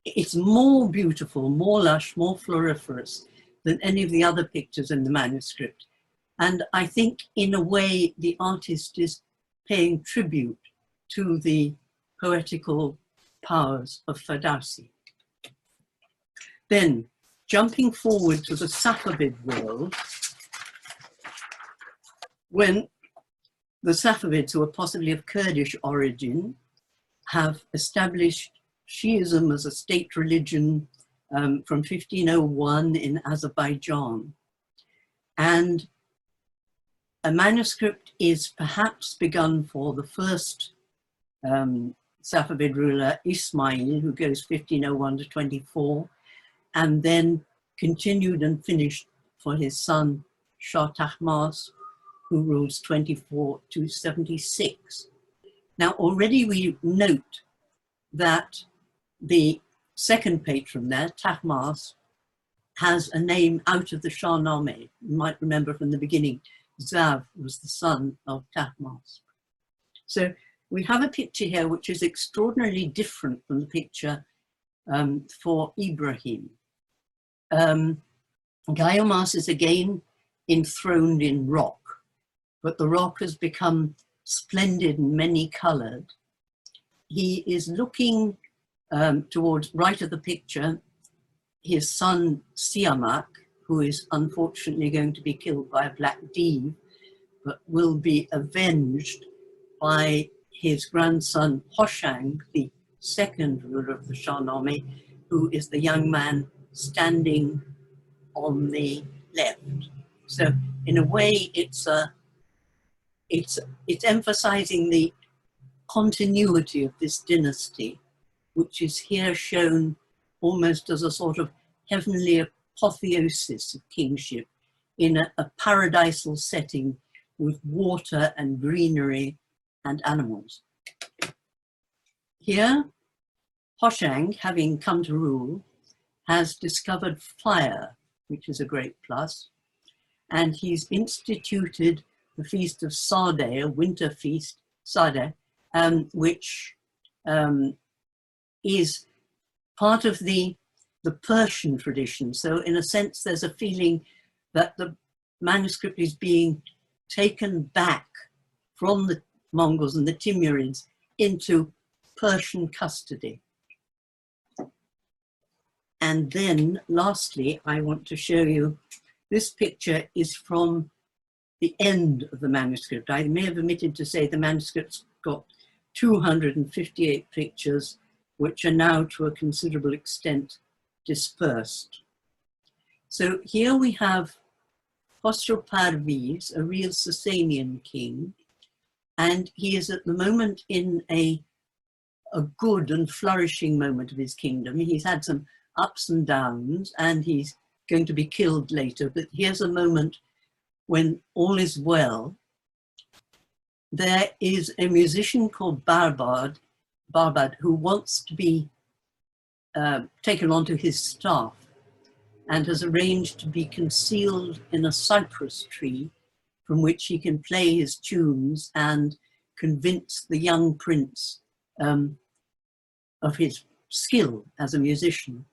it's more beautiful, more lush, more floriferous than any of the other pictures in the manuscript. And I think in a way, the artist is paying tribute to the poetical powers of Ferdowsi. Then, jumping forward to the Safavid world, when the Safavids, who are possibly of Kurdish origin, have established Shiism as a state religion from 1501 in Azerbaijan. And a manuscript is perhaps begun for the first Safavid ruler, Ismail, who goes 1501 to 24, and then continued and finished for his son, Shah Tahmasp, who rules 24 to 76. Now, already we note that the second patron there, Tahmasp, has a name out of the Shahnameh. You might remember from the beginning, Zav was the son of Tahmasp. So we have a picture here which is extraordinarily different from the picture for Ibrahim. Gaiamas is again enthroned in rock, but the rock has become splendid and many-colored. He is looking towards right of the picture, his son Siamak, who is unfortunately going to be killed by a black deeve, but will be avenged by his grandson Hoshang, the second ruler of the Shahnameh, who is the young man standing on the left. So in a way, it's emphasizing the continuity of this dynasty, which is here shown almost as a sort of heavenly apotheosis of kingship in a paradisal setting with water and greenery and animals. Here, Hoshang, having come to rule, has discovered fire, which is a great plus, and he's instituted the feast of Sadeh, a winter feast, Sadeh, which is part of the Persian tradition. So in a sense, there's a feeling that the manuscript is being taken back from the Mongols and the Timurids into Persian custody. And then lastly, I want to show you, this picture is from the end of the manuscript. I may have omitted to say the manuscript's got 258 pictures, which are now to a considerable extent dispersed. So here we have Khusrau Purviz, a real Sasanian king, and he is at the moment in a good and flourishing moment of his kingdom. He's had some ups and downs, and he's going to be killed later, but here's a moment when all is well. There is a musician called Barbad, who wants to be taken onto his staff and has arranged to be concealed in a cypress tree from which he can play his tunes and convince the young prince of his skill as a musician.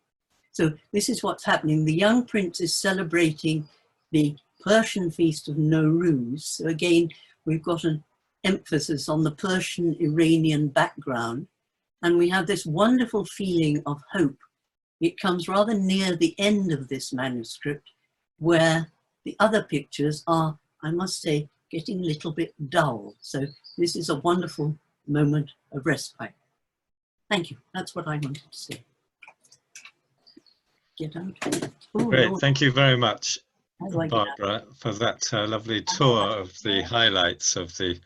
So this is what's happening. The young prince is celebrating the Persian feast of Nowruz. So again, we've got an emphasis on the Persian-Iranian background, and we have this wonderful feeling of hope. It comes rather near the end of this manuscript, where the other pictures are, I must say, getting a little bit dull. So this is a wonderful moment of respite. Thank you. That's what I wanted to say. Get out. Oh, Great. Lord. Thank you very much, How do I get out? Barbara, for that lovely tour of the highlights of the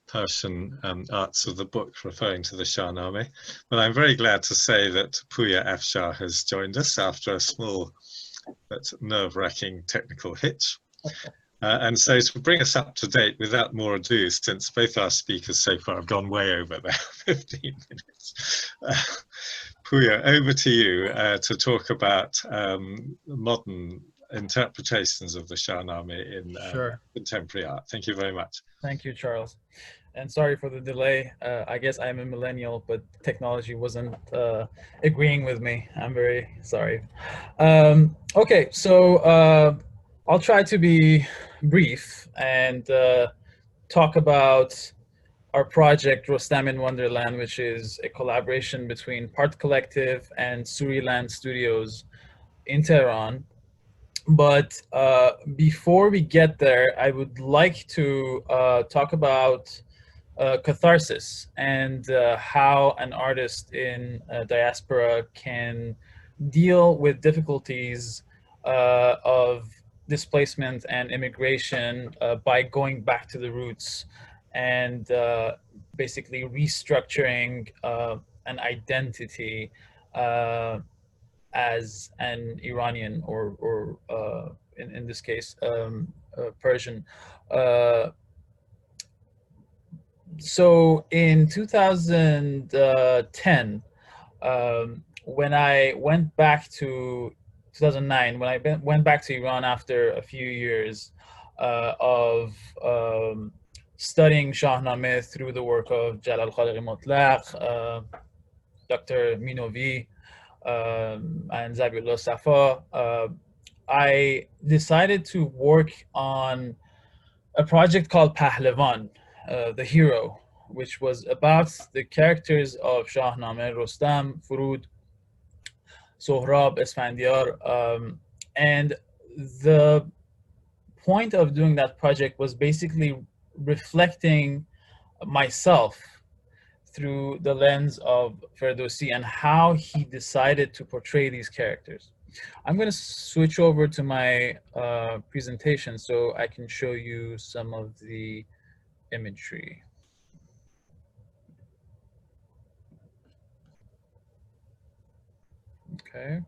Persian arts of the book referring to the Shahnameh. But I'm very glad to say that Pouya Afshar has joined us after a small but nerve-wracking technical hitch. And so to bring us up to date without more ado, since both our speakers so far have gone way over their 15 minutes, Pouya, over to you to talk about modern interpretations of the Shahnameh in contemporary art. Thank you very much. Thank you, Charles. And sorry for the delay. I guess I'm a millennial, but technology wasn't agreeing with me. I'm very sorry. Okay, so I'll try to be brief and talk about our project Rostam in Wonderland, which is a collaboration between Part Collective and Suriland Studios in Tehran. But before we get there, I would like to talk about catharsis and how an artist in diaspora can deal with difficulties of displacement and immigration by going back to the roots and basically restructuring an identity as an Iranian or in this case Persian. So in 2010, when I went back to 2009, when I went back to Iran after a few years of studying Shahnameh through the work of Jalal Khalqi Motlaq, Dr. Minovi, and Zabiullah Safa, I decided to work on a project called Pahlavan, the hero, which was about the characters of Shahnameh, Rostam, Furud, Sohrab, Esfandiar, and the point of doing that project was basically reflecting myself through the lens of Ferdowsi and how he decided to portray these characters. I'm going to switch over to my presentation so I can show you some of the imagery. Okay.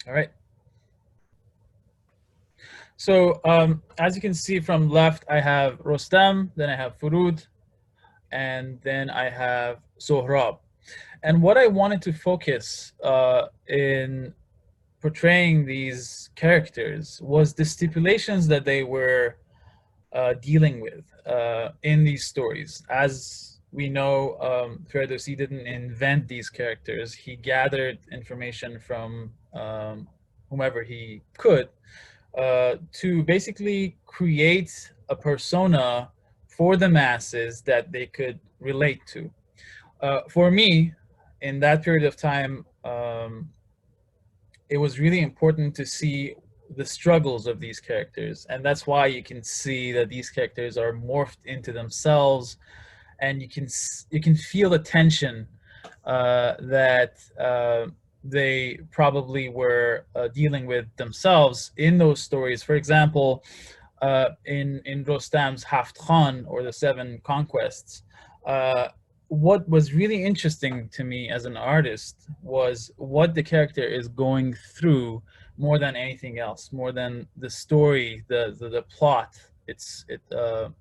All right. So as you can see from left, I have Rostam, then I have Furud, and then I have Sohrab. And what I wanted to focus in portraying these characters was the stipulations that they were dealing with in these stories. As we know, Ferdowsi didn't invent these characters. He gathered information from whomever he could to basically create a persona for the masses that they could relate to. For me, in that period of time, it was really important to see the struggles of these characters, and that's why you can see that these characters are morphed into themselves, and you can feel the tension that they probably were dealing with themselves in those stories. For example, in Rostam's Haft Khan, or the Seven Conquests, what was really interesting to me as an artist was what the character is going through more than anything else, more than the story, the plot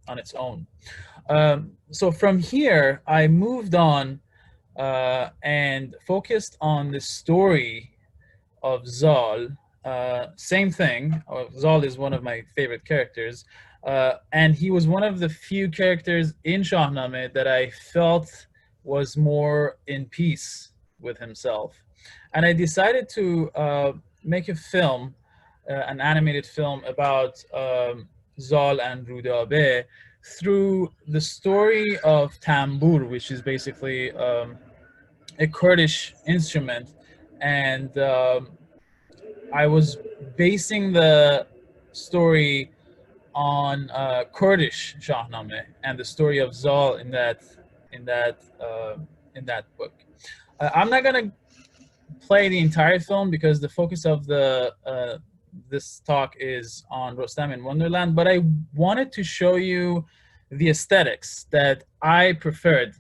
on its own. So from here, I moved on and focused on the story of Zal. Same thing. Zal is one of my favorite characters, and he was one of the few characters in Shahnameh that I felt was more in peace with himself. And I decided to make a film, an animated film about Zal and Rudabe through the story of tambur, which is basically a Kurdish instrument. And I was basing the story on Kurdish Shahnameh and the story of Zal in that book. I'm not gonna play the entire film because the focus of this talk is on Rostam in Wonderland, but I wanted to show you the aesthetics that I preferred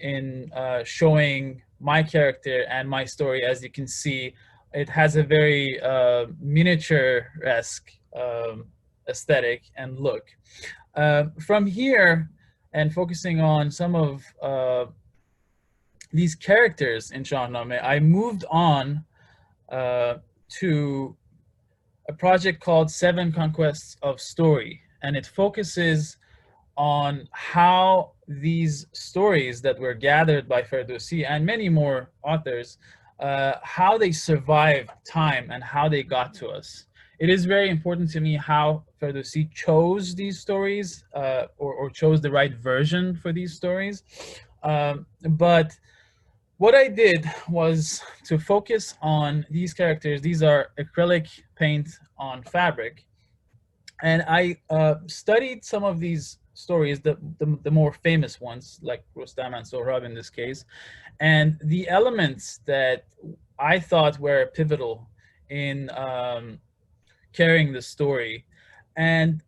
in showing my character and my story. As you can see, it has a very miniature-esque aesthetic and look. From here, and focusing on some of these characters in Shahnameh, I moved on to a project called Seven Conquests of Story, and it focuses on how these stories that were gathered by Ferdowsi and many more authors, how they survived time and how they got to us. It is very important to me how Ferdowsi chose these stories, or chose the right version for these stories. But what I did was to focus on these characters. These are acrylic paint on fabric. And I studied some of these stories, the more famous ones, like Rustam and Sohrab in this case, and the elements that I thought were pivotal in carrying the story. And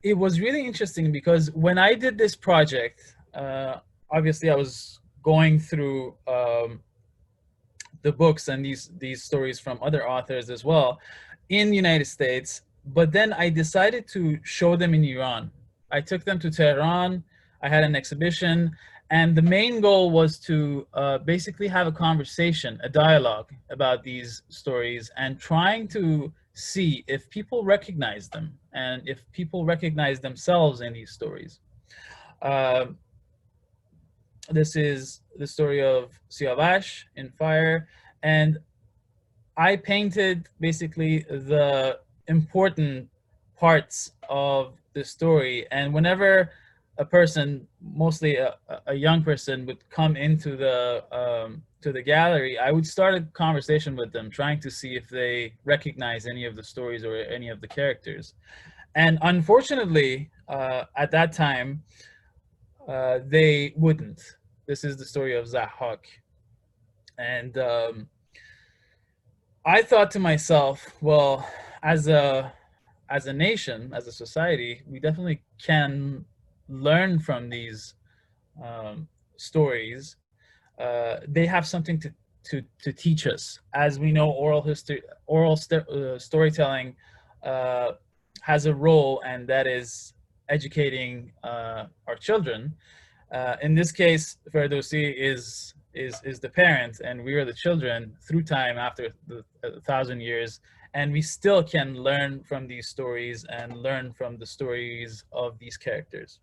it was really interesting because when I did this project, obviously I was going through the books and these stories from other authors as well in the United States, but then I decided to show them in Iran. I took them to Tehran, I had an exhibition, and the main goal was to basically have a conversation, a dialogue about these stories, and trying to see if people recognize them and if people recognize themselves in these stories. This is the story of Siavash in Fire, and I painted basically the important parts of the story. And whenever a person, mostly a young person, would come into the gallery, I would start a conversation with them, trying to see if they recognize any of the stories or any of the characters. And unfortunately, at that time, they wouldn't. This is the story of Zahak. And I thought to myself, well, as a nation, as a society, we definitely can learn from these stories. They have something to teach us. As we know, oral storytelling has a role, and that is educating our children. In this case, Ferdowsi is the parent, and we are the children through time after 1,000 years, and we still can learn from these stories and learn from the stories of these characters.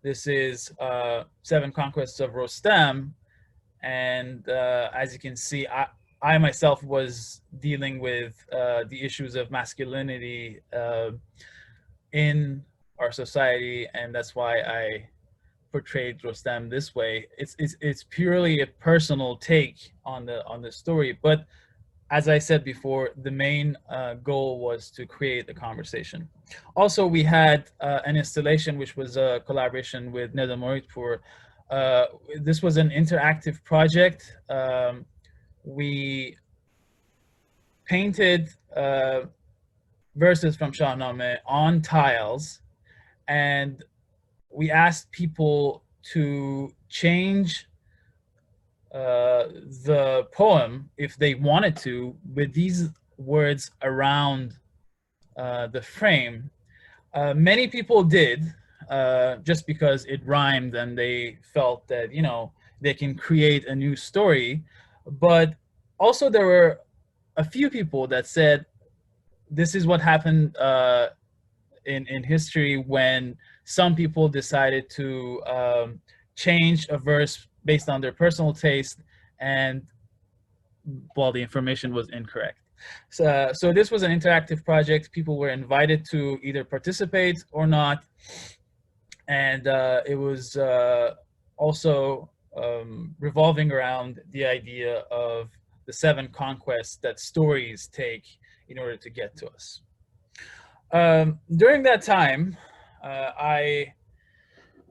This is Seven Conquests of Rostam, and as you can see, I myself was dealing with the issues of masculinity in our society, and that's why I portrayed Rostam this way. It's purely a personal take on the story. But as I said before, the main goal was to create a conversation. Also, we had an installation which was a collaboration with Neda Moritpour. This was an interactive project. We painted verses from Shahnameh on tiles, and we asked people to change the poem if they wanted to with these words around the frame. Many people did, just because it rhymed and they felt that, you know, they can create a new story. But also there were a few people that said this is what happened in history when some people decided to change a verse based on their personal taste, and well, the information was incorrect. So this was an interactive project. People were invited to either participate or not, and it was also revolving around the idea of the 7 conquests that stories take in order to get to us. During that time, I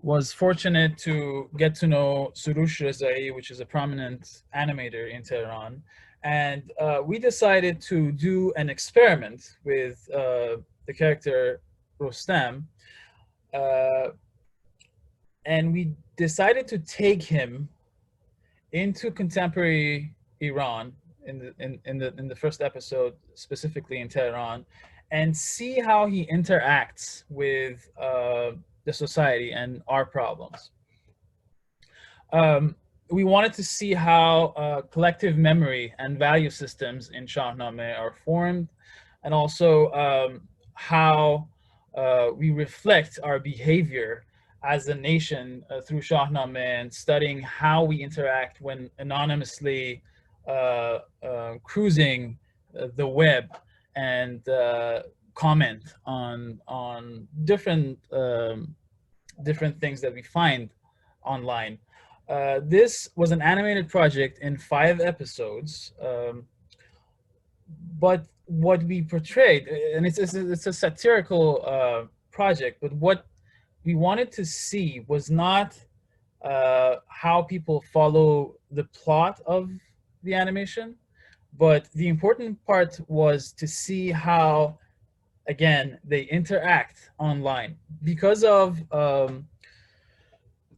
was fortunate to get to know Surush Rezai, which is a prominent animator in Tehran. And we decided to do an experiment with the character Rostam. And we decided to take him into contemporary Iran in the first episode, specifically in Tehran, and see how he interacts with the society and our problems. We wanted to see how collective memory and value systems in Shahnameh are formed, and also how we reflect our behavior as a nation through Shahnameh, and studying how we interact when anonymously cruising the web and comment on different things that we find online. This was an animated project in 5 episodes, but what we portrayed, and it's a satirical project, but what we wanted to see was not how people follow the plot of the animation, but the important part was to see how, again, they interact online. Because of the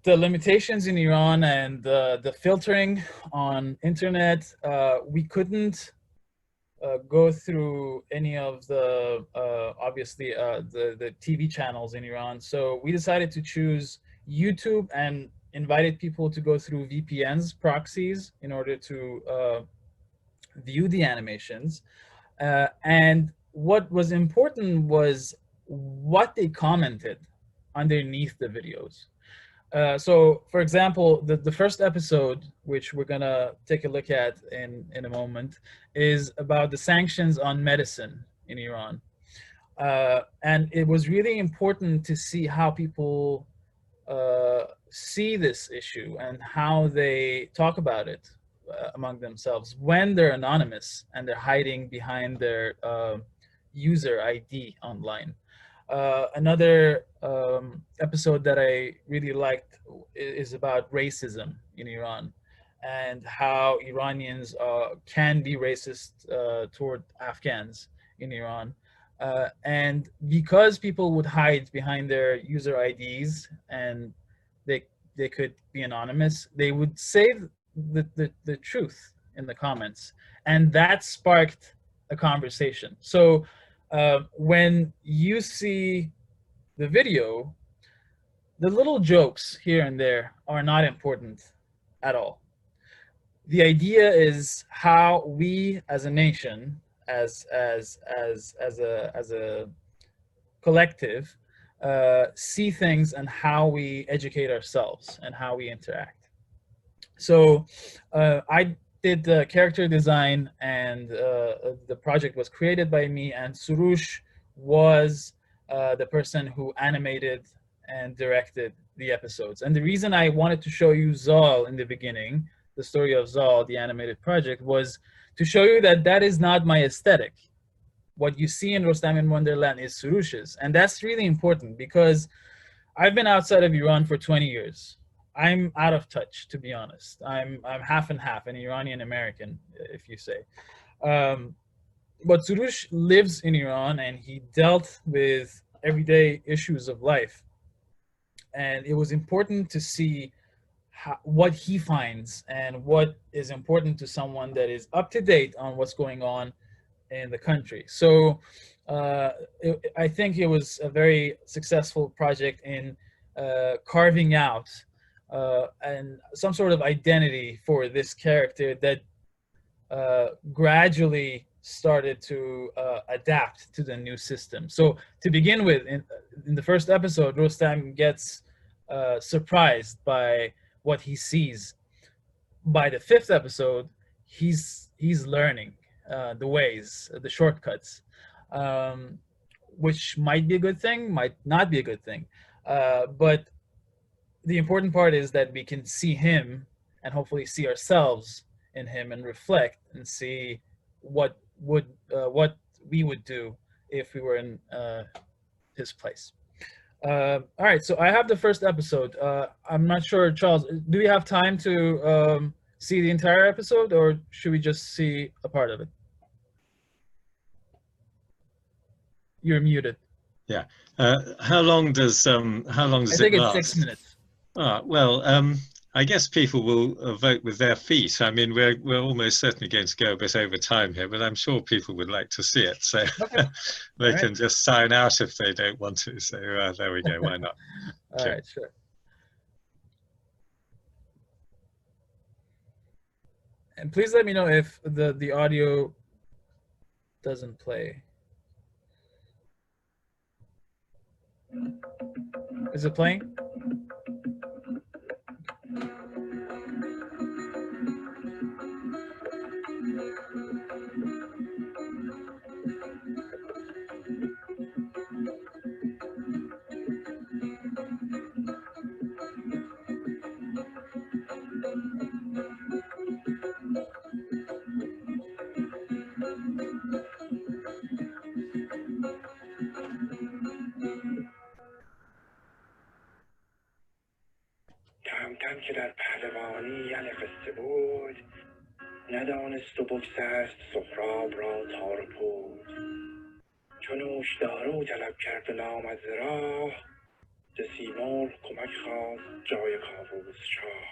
limitations in Iran and the filtering on internet, we couldn't go through any of the obviously the TV channels in Iran. So we decided to choose YouTube and invited people to go through VPNs, proxies, in order to view the animations. And what was important was what they commented underneath the videos. So, for example, the first episode, which we're gonna take a look at in a moment, is about the sanctions on medicine in Iran. And it was really important to see how people see this issue and how they talk about it among themselves when they're anonymous and they're hiding behind their user ID online. Another episode that I really liked is about racism in Iran and how Iranians can be racist toward Afghans in Iran. And because people would hide behind their user IDs and they could be anonymous, they would say the truth in the comments, and that sparked a conversation. So when you see the video, the little jokes here and there are not important at all. The idea is how we as a nation, as a collective, see things and how we educate ourselves and how we interact. So I did the character design, and the project was created by me, and Surush was the person who animated and directed the episodes. And the reason I wanted to show you Zal in the beginning, the story of Zal, the animated project, was to show you that that is not my aesthetic. What you see in Rostam in Wonderland is Surushes. And that's really important because I've been outside of Iran for 20 years. I'm out of touch, to be honest. I'm half and half, an Iranian American, if you say. But Surush lives in Iran and he dealt with everyday issues of life. And it was important to see what he finds and what is important to someone that is up to date on what's going on in the country. So I think it was a very successful project in carving out and some sort of identity for this character that gradually started to adapt to the new system. So to begin with, in the first episode, Rostam gets surprised by what he sees. By the fifth episode, he's learning the ways, the shortcuts, which might be a good thing, might not be a good thing. But the important part is that we can see him and hopefully see ourselves in him and reflect and see what we would do if we were in his place. All right, so I have the first episode. I'm not sure, Charles, do we have time to see the entire episode, or should we just see a part of it? You're muted. Yeah. How long does it last? I think it's 6 minutes. Well, I guess people will vote with their feet. I mean, we're almost certainly going to go a bit over time here, but I'm sure people would like to see it. So okay. They can just sign out if they don't want to. So there we go. Why not? All right, sure. And please let me know if the audio doesn't play. Is it playing? کم که در پهلوانی یل قصه بود ندانست و بگذشت سهراب را تار و پود چون نوشدارو طلب کرد و نامد ز راه ز سیمرغ کمک خواست جای کاووس شاه.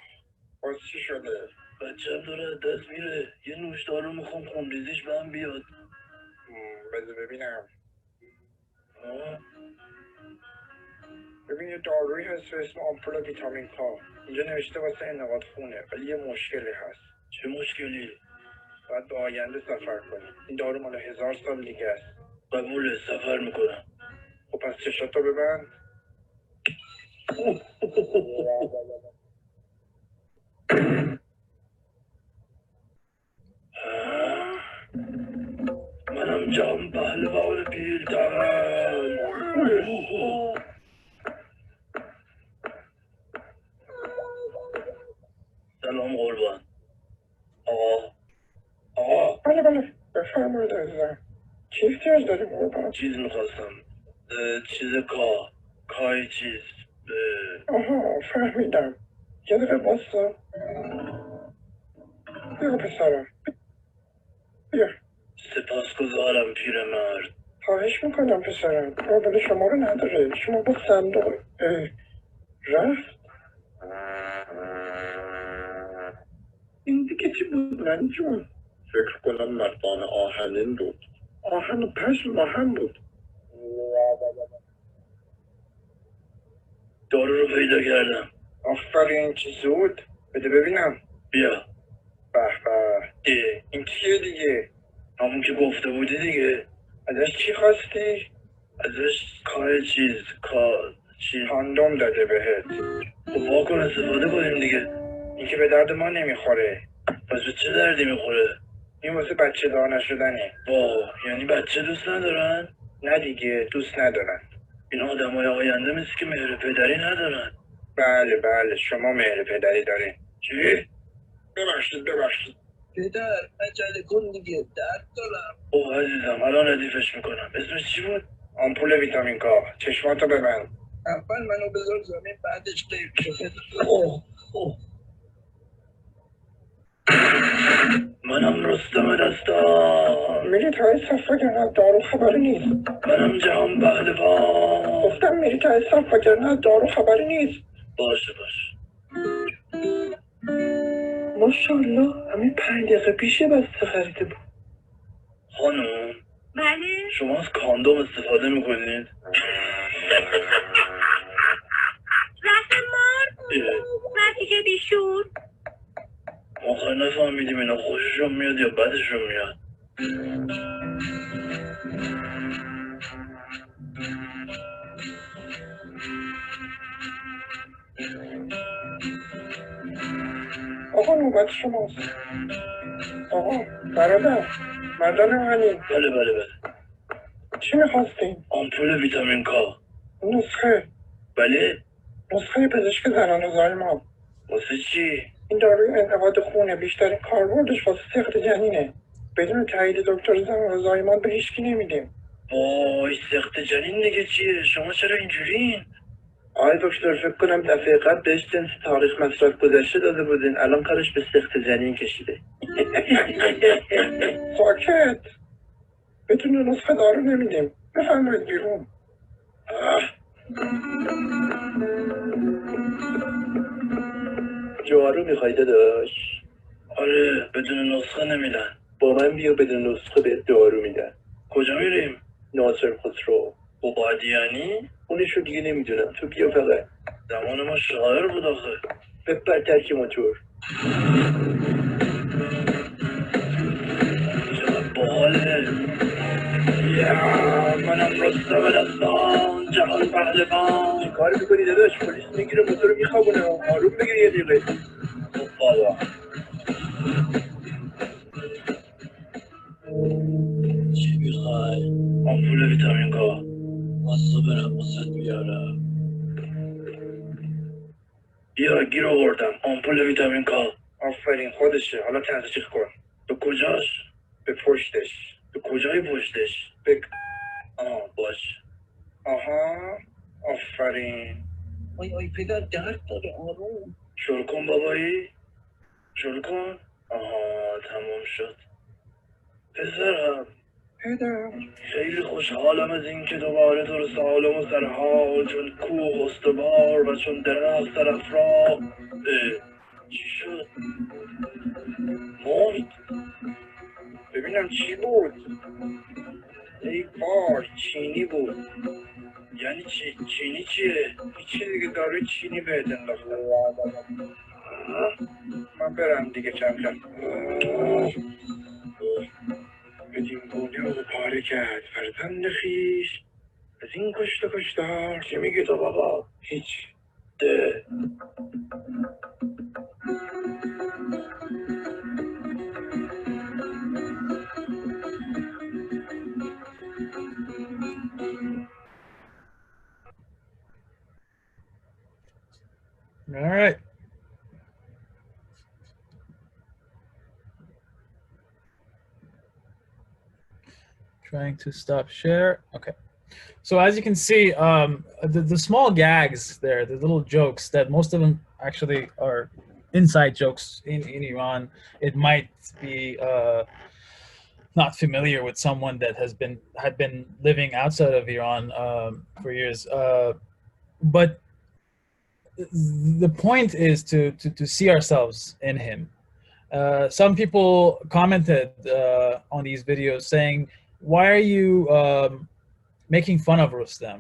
باز چی شده؟ بچه‌م داره دست میره، یه نوشدارو میخوام خونریزیش به هم بیاد. بذار ببینم. ببین یه دارویی هست به اسم آمپول ویتامین کا. اینجا نوشته واسه انعقاد خونه، ولی یه مشکلی هست. چه مشکلی؟ باید به آینده سفر کنی. این دارو مال 1000 سال دیگه است. قبوله، سفر میکنم. خب پس چشاتو ببند. منم جام پهلوان پیلتن. سلام قربان. آقا. بله بفرمایید عزیزم. چی احتیاج داریم قربان؟ چیز میخواستم. چیز کای چیز. آها فهمیدم. یه دقیقه باستا. بگو پسرم. بیا. سپاسگزارم پیرمرد. خواهش میکنم پسرم. قابل شما رو نداره. شما با صندوق رفت. این دیگه چی بود من جون؟ فکر کنم مردان آهنین بود. آهن و پشم مهم بود. دارو رو پیدا کردم. آفرین چی زود. بده ببینم. بیا. به به. این چیه دیگه؟ همون که گفته بودی دیگه. ازش چی خواستی؟ ازش چی کاندوم داده بهت. خب واکن استفاده کنیم دیگه. این که به درد ما نمیخوره. پس به چه دردی میخوره؟ این واسه بچه دار نشدنه. یعنی بچه دوست ندارن؟ نه دیگه دوست ندارن. اینا آدمای آینده مثل که مهر پدری ندارن. بله بله شما مهر پدری دارین. چی؟ ببخشید. پدر عجله کن دیگه، درد دارم. اوه عزیزم الان ردیفش میکنم. اسمش چی بود؟ آمپول ویتامین کا. چشماتو ببند. اول منو بذار زمین بعدش قیب شده. منم رستم دستان. میری تای صف وگرنه دارو خبری نیست. منم جهان پهلوان. گفتم میری تای صف وگرنه دارو خبری نیست. باشه. ماشاءالله همین 5 دقیقه پیش یه بسته خریده بود. خانم بله شما از کاندوم استفاده میکنید؟ رسم مار مرتی که بیشون آخه نفهمیدیم اینا خوششون میاد یا بدشون میاد. آقا نوبت شماست. آقا برادر مردان غنی. بله چی میخواستین؟ آمپول ویتامین کا. نسخه. بله نسخه پزشک زنان زایمان. واسه چی؟ این داروی انعقاد خونه بیشترین کاربردش واسه سقط جنینه. بدون تایید دکتر زنان زایمان به هیچکی نمیدیم. وای سقط جنین دیگه چیه؟ شما چرا اینجورین؟ آقای دکتر فکر کنم دفعه قبل بهش جنس تاریخ مصرف گذشته داده بودین، الان کارش به سقط جنین کشیده. ساکت. بدون نسخه دارو نمیدیم. بفرمایید بیرون. جوارو میخوای داداش؟ آره بدون نسخه نمیدن. با من بیا بدون نسخه به دارو میدن. کجا میریم؟ ناصر خسرو. قادیانی؟ اونشو دیگه نمیدونم، تو بیا فقط. زمان ما شاعر بود آخه. بپر ترک موتور. چقدر باحاله. منم رستم دستان جهان پهلوان. چی کار میکنی داداش؟ پلیس میگیره موتور رو میخوابونه. آروم بگیر یه دقیقه. خب بابا چی میخوای؟ آمپول ویتامین کا. واسه برم واسه بیارم. بیا گیر آوردم. آمپول ویتامین کا. آفرین خودشه. حالا تزریق کن. به کجاش؟ به پشتش. به کجای پشتش؟ باش. آها آفرین. آی پدر درد داره. آروم شروع کن بابایی. شروع کن. آها تموم شد. پسرم پدر خیلی خوشحالم از این که دوباره تو رو سالم و سرحال، چون کوه استوار و چون درخت سرافراز. چی شد؟ مرد؟ ببینم چی بود؟ ای وای چینی بود. یعنی چی؟ چینی چیه؟ هیچی دیگه، داروی چینی بهت انداختم. من برم دیگه کم بدین گونه او پاره کرد فرزند خویش از این کشت و کشتار. چی میگی تو بابا؟ هیچ. ده All right. Trying to stop share. Okay. So as you can see, the small gags there, the little jokes that most of them actually are inside jokes in Iran. It might be not familiar with someone that had been living outside of Iran for years. But the point is to see ourselves in him. Some people commented on these videos saying, why are you making fun of Rustam?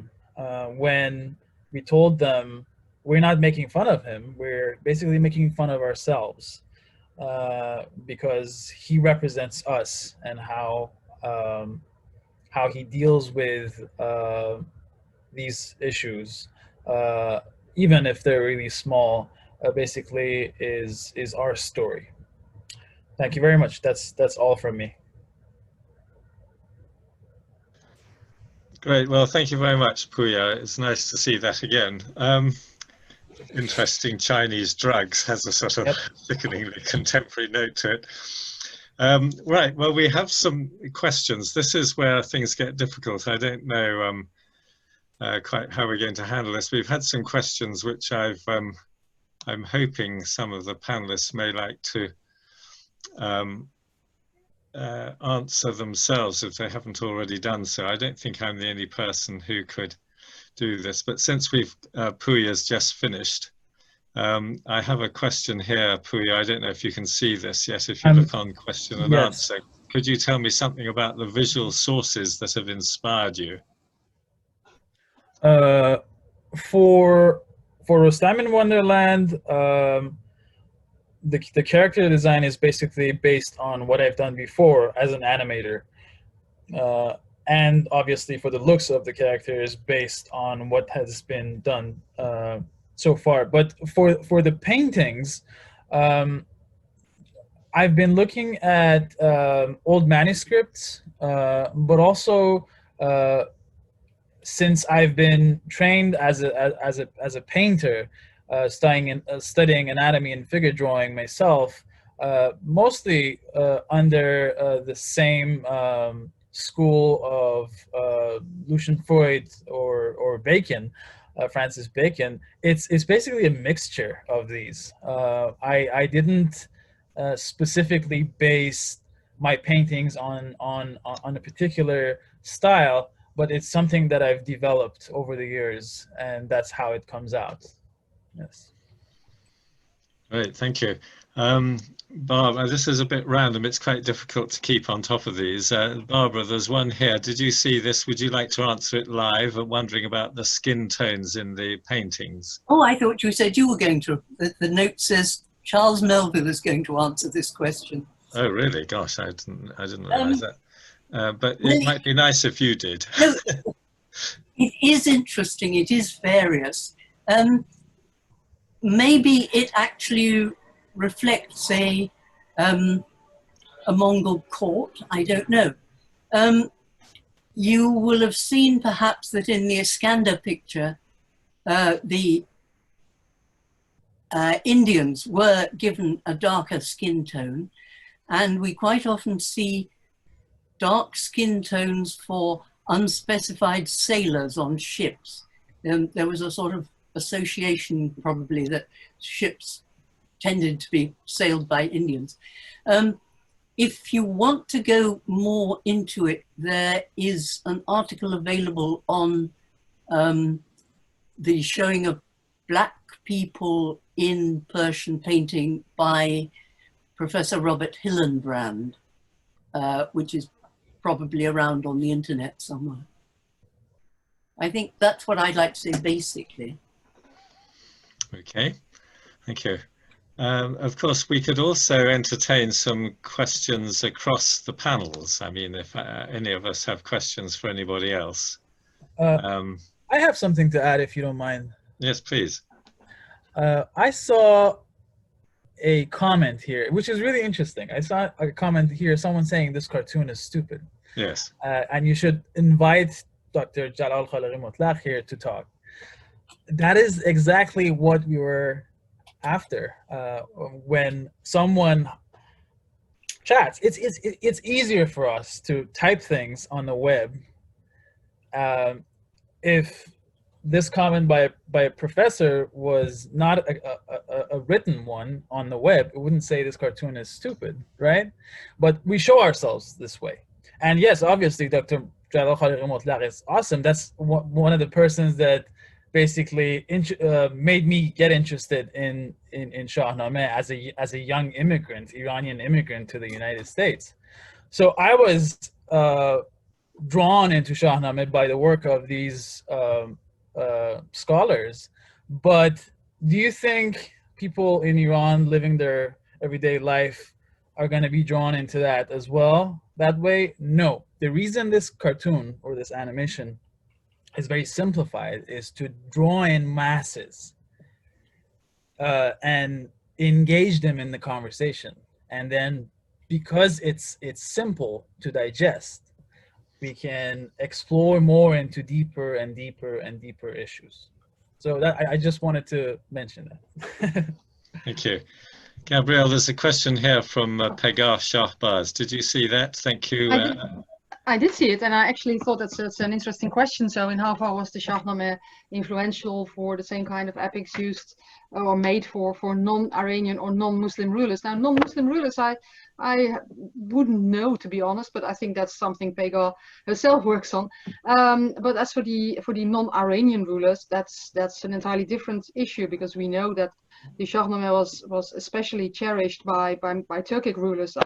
When we told them we're not making fun of him, we're basically making fun of ourselves, because he represents us and how he deals with these issues, even if they're really small, basically is our story. Thank you very much. That's all from me. Great. Well, thank you very much, Pouya. It's nice to see that again. Interesting Chinese drugs has a sort of sickeningly contemporary note to it. Right. Well, we have some questions. This is where things get difficult. I don't know quite how we're going to handle this. We've had some questions which I'm hoping some of the panelists may like to answer themselves if they haven't already done so. I don't think I'm the only person who could do this, but since Pouya's just finished, I have a question here, Pouya. I don't know if you can see this yet. If you look on question and answer, could you tell me something about the visual sources that have inspired you? For Rustam in Wonderland, the character design is basically based on what I've done before as an animator. And obviously for the looks of the characters based on what has been done so far. But for the paintings, I've been looking at old manuscripts, but also since I've been trained as a painter, studying anatomy and figure drawing myself, mostly under the same school of Lucian Freud or Bacon, Francis Bacon. It's basically a mixture of these. I didn't specifically base my paintings on a particular style, but it's something that I've developed over the years, and that's how it comes out. Yes. Great, thank you. Barbara, this is a bit random. It's quite difficult to keep on top of these. Barbara, there's one here. Did you see this? Would you like to answer it live? I'm wondering about the skin tones in the paintings. Oh, I thought you said you were going to. The note says Charles Melville is going to answer this question. Oh, really? Gosh, I didn't realize that. But it might be nice if you did. No, it is interesting. It is various. Maybe it actually reflects a Mongol court. I don't know. You will have seen perhaps that in the Iskander picture, the Indians were given a darker skin tone, and we quite often see dark skin tones for unspecified sailors on ships. There was a sort of association probably that ships tended to be sailed by Indians. If you want to go more into it, there is an article available on the showing of black people in Persian painting by Professor Robert Hillenbrand, which is probably around on the internet somewhere. I think that's what I'd like to say basically. Okay, thank you. Of course, we could also entertain some questions across the panels. I mean, if any of us have questions for anybody else. I have something to add, if you don't mind. Yes, please. I saw a comment here, which is really interesting. I saw a comment here, someone saying this cartoon is stupid. Yes. And you should invite Dr. Jalal Khalaghi Mutlaq here to talk. That is exactly what we were after when someone chats. It's easier for us to type things on the web. If this comment by a professor was not a written one on the web, it wouldn't say this cartoon is stupid, right? But we show ourselves this way. And yes, obviously, Dr. Jalal Khalaghi Mutlaq is awesome. That's one of the persons that basically made me get interested in Shahnameh as a young immigrant, Iranian immigrant to the United States. So I was drawn into Shahnameh by the work of these scholars. But do you think people in Iran living their everyday life are going to be drawn into that as well that way? No. The reason this cartoon or this animation is very simplified is to draw in masses and engage them in the conversation. And then because it's simple to digest, we can explore more into deeper and deeper and deeper issues. So that I just wanted to mention that. Thank you. Gabrielle, there's a question here from Pegar Shahbaz. Did you see that? Thank you. I did see it, and I actually thought that's an interesting question. So, in how far was the Shahnameh influential for the same kind of epics used or made for non-Iranian or non-Muslim rulers? Now, non-Muslim rulers, I wouldn't know, to be honest, but I think that's something Pegar herself works on. But as for the non-Iranian rulers, that's an entirely different issue, because we know that the Shahnameh was especially cherished by Turkic rulers.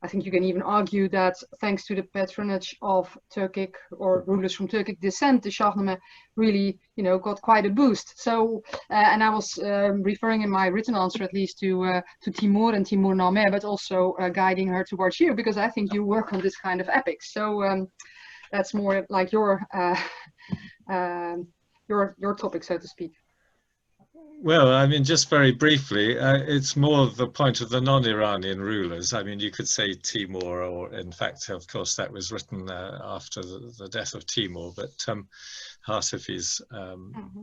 I think you can even argue that thanks to the patronage of Turkic or rulers from Turkic descent, the Shahnameh really, got quite a boost. So, and I was referring in my written answer at least to Timur and Timur Nameh, but also guiding her towards you, because I think you work on this kind of epics. So that's more like your topic, so to speak. Well, I mean, just very briefly, it's more the point of the non-Iranian rulers. I mean, you could say Timur, or in fact, of course, that was written after the death of Timur, but Hasafi's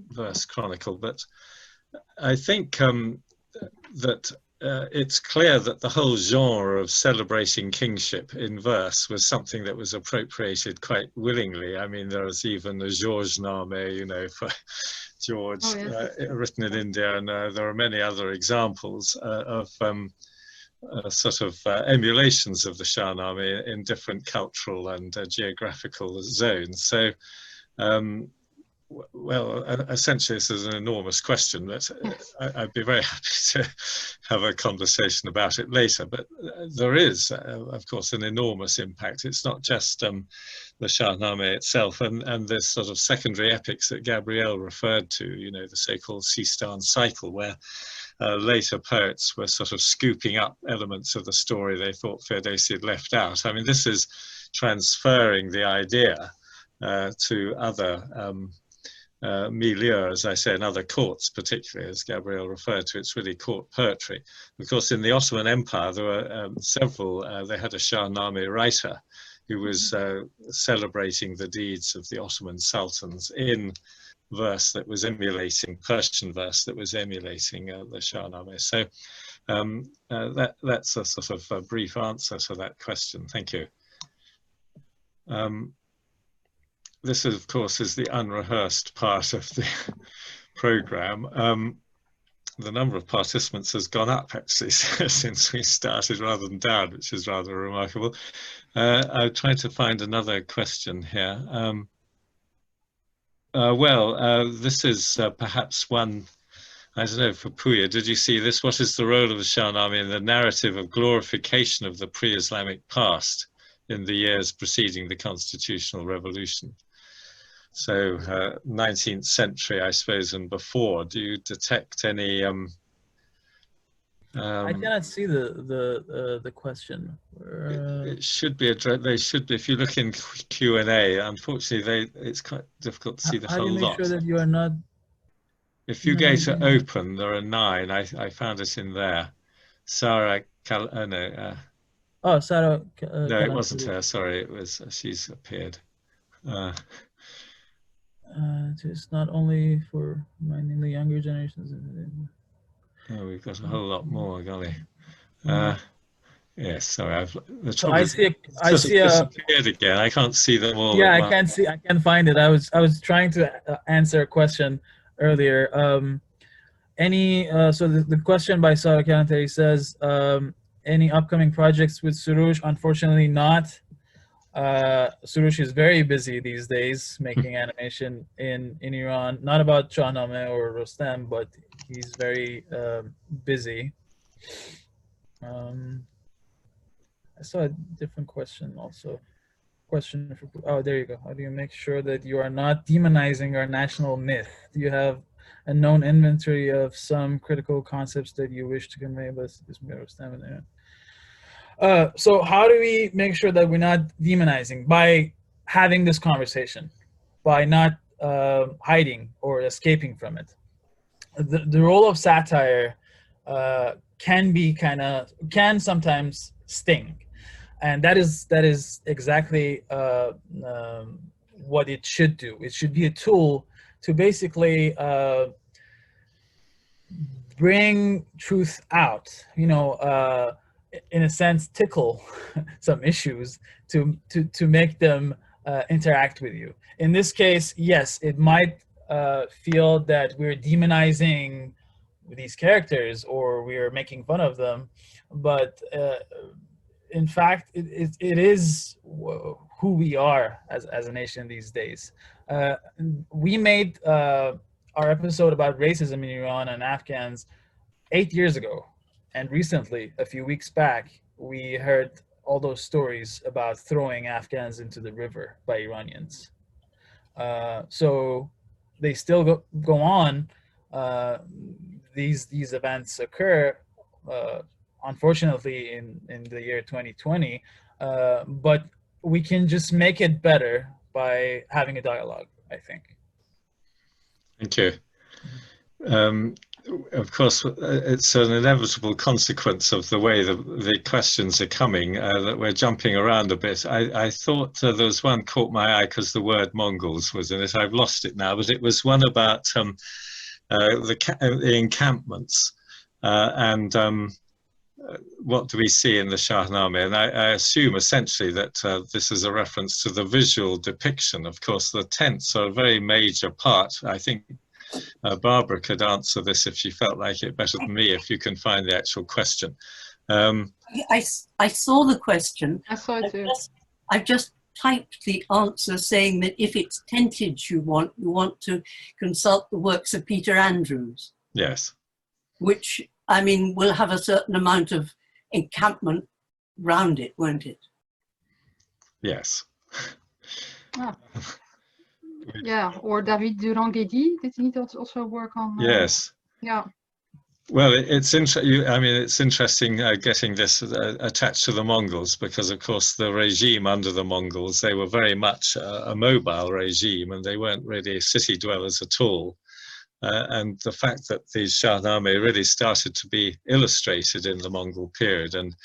verse chronicle. But I think that it's clear that the whole genre of celebrating kingship in verse was something that was appropriated quite willingly. I mean, there was even a Shahnameh, for George, written in India, and there are many other examples of sort of emulations of the Shahnameh in different cultural and geographical zones. So, well, essentially, this is an enormous question, but I'd be very happy to have a conversation about it later. But there is, of course, an enormous impact. It's not just the Shahnameh itself and this sort of secondary epics that Gabrielle referred to, the so-called Sistan cycle, where later poets were sort of scooping up elements of the story they thought Ferdowsi had left out. I mean, this is transferring the idea to other milieux, as I say, in other courts, particularly, as Gabrielle referred to. It's really court poetry. Of course, in the Ottoman Empire, there were several, they had a Shahnameh writer who was celebrating the deeds of the Ottoman sultans in verse that was emulating, Persian verse that was emulating the Shahnameh. So that's a sort of a brief answer to that question. Thank you. This, of course, is the unrehearsed part of the program. The number of participants has gone up, actually, since we started rather than down, which is rather remarkable. I'll try to find another question here. This is perhaps one, I don't know, for Pouya. Did you see this? What is the role of the Shahnameh in the narrative of glorification of the pre-Islamic past in the years preceding the constitutional revolution? So 19th century, I suppose, and before. Do you detect any? I cannot see the question. It should be addressed. They should be. If you look in Q&A, unfortunately, it's quite difficult to see the whole lot. How do you make sure that you are not? If you go to open, there are 9. I found it in there. Sarah, oh, Sarah. No, it wasn't her. Sorry, it was. She's appeared. Just not only for reminding the younger generations. Oh, we've got a whole lot more, golly. Yes, sorry. So I see disappeared again. I can't see them all. Yeah, I can't see. I can't find it. I was trying to answer a question earlier. So the question by Sarah Kalantari says, any upcoming projects with Surush? Unfortunately, not. Surush is very busy these days making animation in Iran, not about Shahnameh or Rostam, but he's very busy. I saw a different question also. Question for, oh, there you go. How do you make sure that you are not demonizing our national myth? Do you have a known inventory of some critical concepts that you wish to convey with this Rostam in there? So how do we make sure that we're not demonizing? By having this conversation, by not hiding or escaping from it. The role of satire can sometimes sting. and that is exactly what it should do. It should be a tool to basically bring truth out, in a sense, tickle some issues to make them interact with you. In this case, yes, it might feel that we're demonizing these characters or we're making fun of them, but in fact, it is who we are as a nation these days. We made our episode about racism in Iran and Afghans 8 years ago. And recently, a few weeks back, we heard all those stories about throwing Afghans into the river by Iranians. So they still go on. These events occur, unfortunately, in the year 2020. But we can just make it better by having a dialogue, I think. Thank you. Of course, it's an inevitable consequence of the way the questions are coming that we're jumping around a bit. I thought there was one caught my eye because the word Mongols was in it. I've lost it now, but it was one about the encampments and what do we see in the Shahnameh? And I assume essentially that this is a reference to the visual depiction. Of course, the tents are a very major part. I think Barbara could answer this if she felt like it better than me, if you can find the actual question. I saw the question. I saw it too. I've just typed the answer saying that if it's tentage you want to consult the works of Peter Andrews. Yes. Which, I mean, will have a certain amount of encampment round it, won't it? Yes. Ah. Yeah, or David Durand-Guedy, did he also work on? Yes. Yeah. Well, it's interesting getting this attached to the Mongols because, of course, the regime under the Mongols, they were very much a mobile regime and they weren't really city dwellers at all. And the fact that these Shahnameh really started to be illustrated in the Mongol period and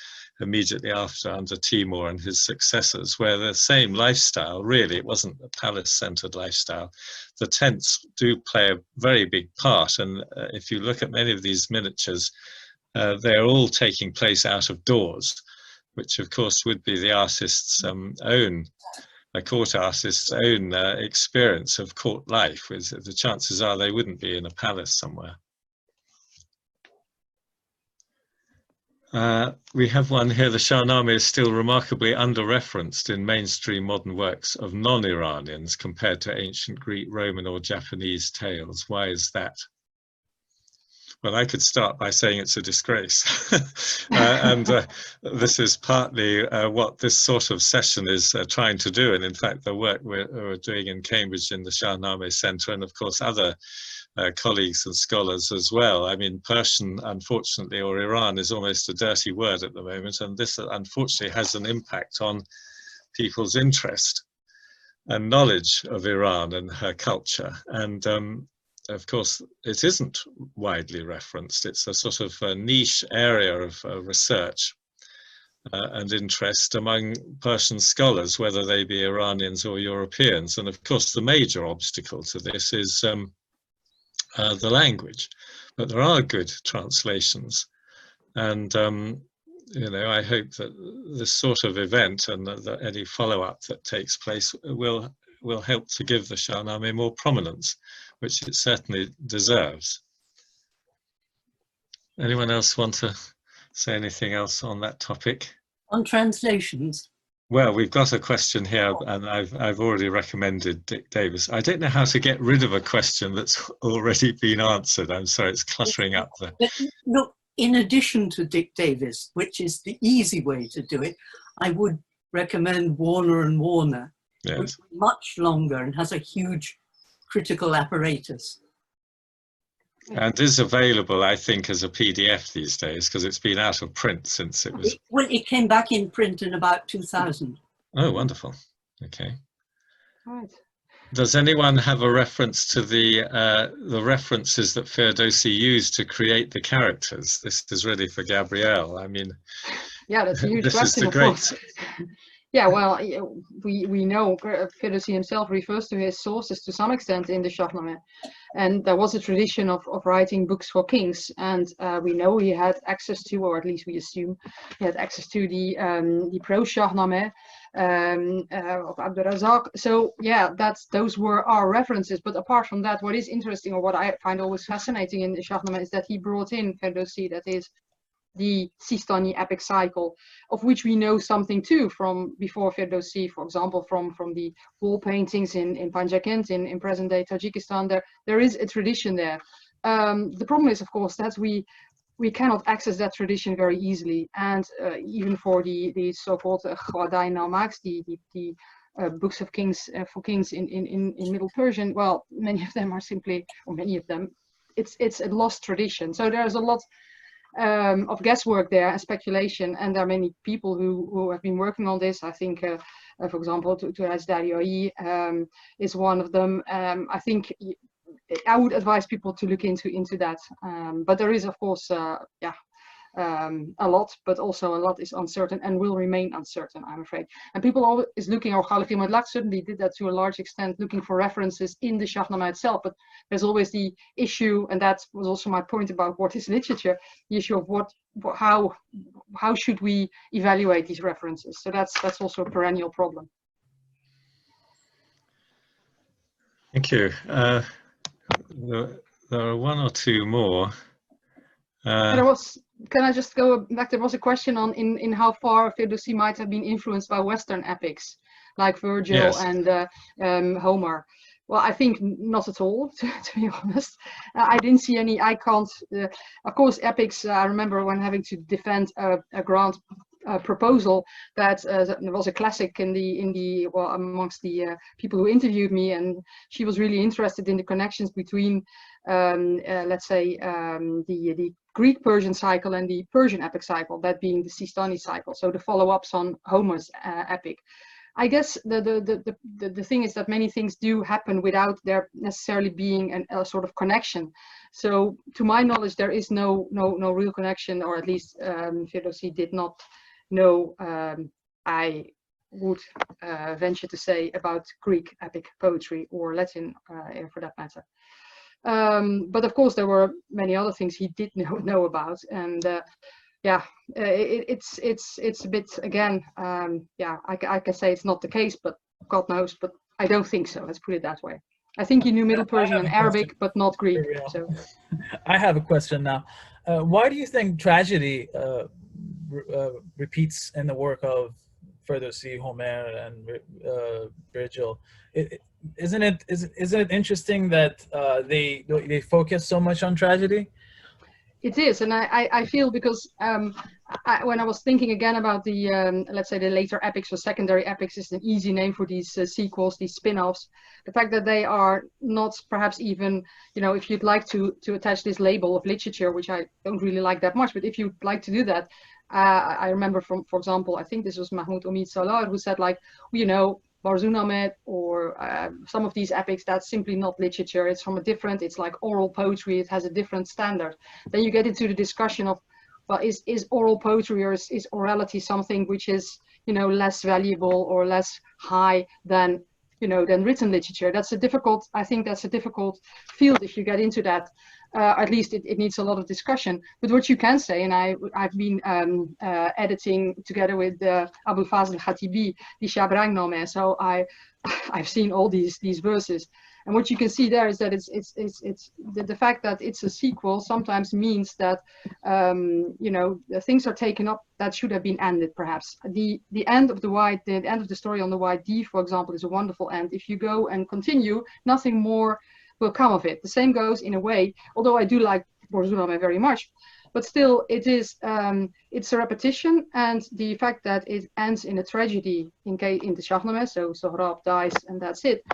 immediately after under Timur and his successors, where the same lifestyle, really, it wasn't a palace-centered lifestyle. The tents do play a very big part. And if you look at many of these miniatures, they're all taking place out of doors, which of course would be the artist's a court artist's own experience of court life. The chances are they wouldn't be in a palace somewhere. We have one here. The Shahnameh is still remarkably under-referenced in mainstream modern works of non-Iranians compared to ancient Greek, Roman or Japanese tales. Why is that? Well, I could start by saying it's a disgrace. This is partly what this sort of session is trying to do. And in fact, the work we're doing in Cambridge in the Shahnameh Centre, and of course other colleagues and scholars as well. I mean, Persian, unfortunately, or Iran is almost a dirty word at the moment. And this, unfortunately, has an impact on people's interest and knowledge of Iran and her culture. And of course, it isn't widely referenced. It's a sort of a niche area of research and interest among Persian scholars, whether they be Iranians or Europeans. And of course, the major obstacle to this is the language. But there are good translations. And, you know, I hope that this sort of event and any follow-up that takes place will help to give the Shahnameh more prominence, which it certainly deserves. Anyone else want to say anything else on that topic? On translations? Well, we've got a question here, and I've already recommended Dick Davis. I don't know how to get rid of a question that's already been answered. I'm sorry, it's cluttering up the... But look, in addition to Dick Davis, which is the easy way to do it, I would recommend Warner and Warner, Yes. which is much longer and has a huge critical apparatus. And is available, I think, as a PDF these days, because it's been out of print since it was... Well, it came back in print in about 2000. Oh, wonderful. Okay. Right. Does anyone have a reference to the references that Ferdowsi used to create the characters? This is really for Gabrielle. I mean, Yeah, that's a huge This is question, the of great. course. Yeah, well, we know Ferdowsi himself refers to his sources to some extent in the Shahnameh, and there was a tradition of writing books for kings, and we know he had access to, or at least we assume, he had access to the prose Shahnameh of Abdurrazak. So yeah, those were our references. But apart from that, what is interesting, or what I find always fascinating in the Shahnameh, is that he brought in Ferdowsi, that is the Sistani epic cycle, of which we know something too from before Ferdowsi, for example, from the wall paintings in Panjakent in present-day Tajikistan. There is a tradition there. The problem is, of course, that we cannot access that tradition very easily, and even for the so-called Khwadai Namaks, the books of kings for kings in Middle Persian, well, many of them are simply, or many of them, it's a lost tradition. So there's a lot of guesswork there and speculation, and there are many people who have been working on this. I think, for example, Turas Daryoi is one of them. I think I would advise people to look into that. But there is, of course, a lot, but also a lot is uncertain and will remain uncertain, I'm afraid. And people always looking, or Khalid Madlaq certainly did that to a large extent, looking for references in the Shahnameh itself. But there's always the issue, and that was also my point about what is literature, the issue of how should we evaluate these references. So that's also a perennial problem. Thank you. There are one or two more. Can I just go back? There was a question on in how far Ferdowsi might have been influenced by Western epics, like Virgil, yes, and Homer. Well, I think not at all, to be honest. I didn't see any. I can't. Of course, epics. I remember when having to defend a grant proposal that there was a classic amongst the people who interviewed me, and she was really interested in the connections between let's say the Greek Persian cycle and the Persian epic cycle, that being the Sistani cycle, so the follow-ups on Homer's epic. I guess the thing is that many things do happen without there necessarily being a sort of connection. So to my knowledge, there is no real connection, or at least Ferdowsi did not know, I would venture to say, about Greek epic poetry, or Latin for that matter. But of course there were many other things he did know about, and it's a bit, again, I can say it's not the case, but God knows, but I don't think so. Let's put it that way. I think he knew Middle Persian and Arabic, but not Greek. So I have a question now. Why do you think tragedy repeats in the work of Ferdowsi, Homer, and Virgil? Isn't it interesting that they focus so much on tragedy? It is, and I feel, because when I was thinking again about the let's say the later epics or secondary epics is an easy name for these sequels, these spin-offs. The fact that they are not perhaps even, if you'd like to attach this label of literature, which I don't really like that much, but if you'd like to do that, I remember for example, I think this was Mahmoud Omid Salar, who said, like, Barzunameh or some of these epics, that's simply not literature. It's from it's like oral poetry. It has a different standard. Then you get into the discussion of, well, is oral poetry, or is orality something which is, less valuable or less high than written literature? I think that's a difficult field if you get into that. At least it needs a lot of discussion. But what you can say, and I've been editing together with Abul Fazl Khatibi, the Shahnameh, so I've seen all these verses. And what you can see there is that it's the fact that it's a sequel sometimes means that the things are taken up that should have been ended. Perhaps the end of the end of the story on the White Deer, for example, is a wonderful end. If you go and continue, nothing more will come of it. The same goes in a way, although I do like Barzunameh very much, but still it's a repetition, and the fact that it ends in a tragedy in the Shahnameh, so Sohrab dies and that's it.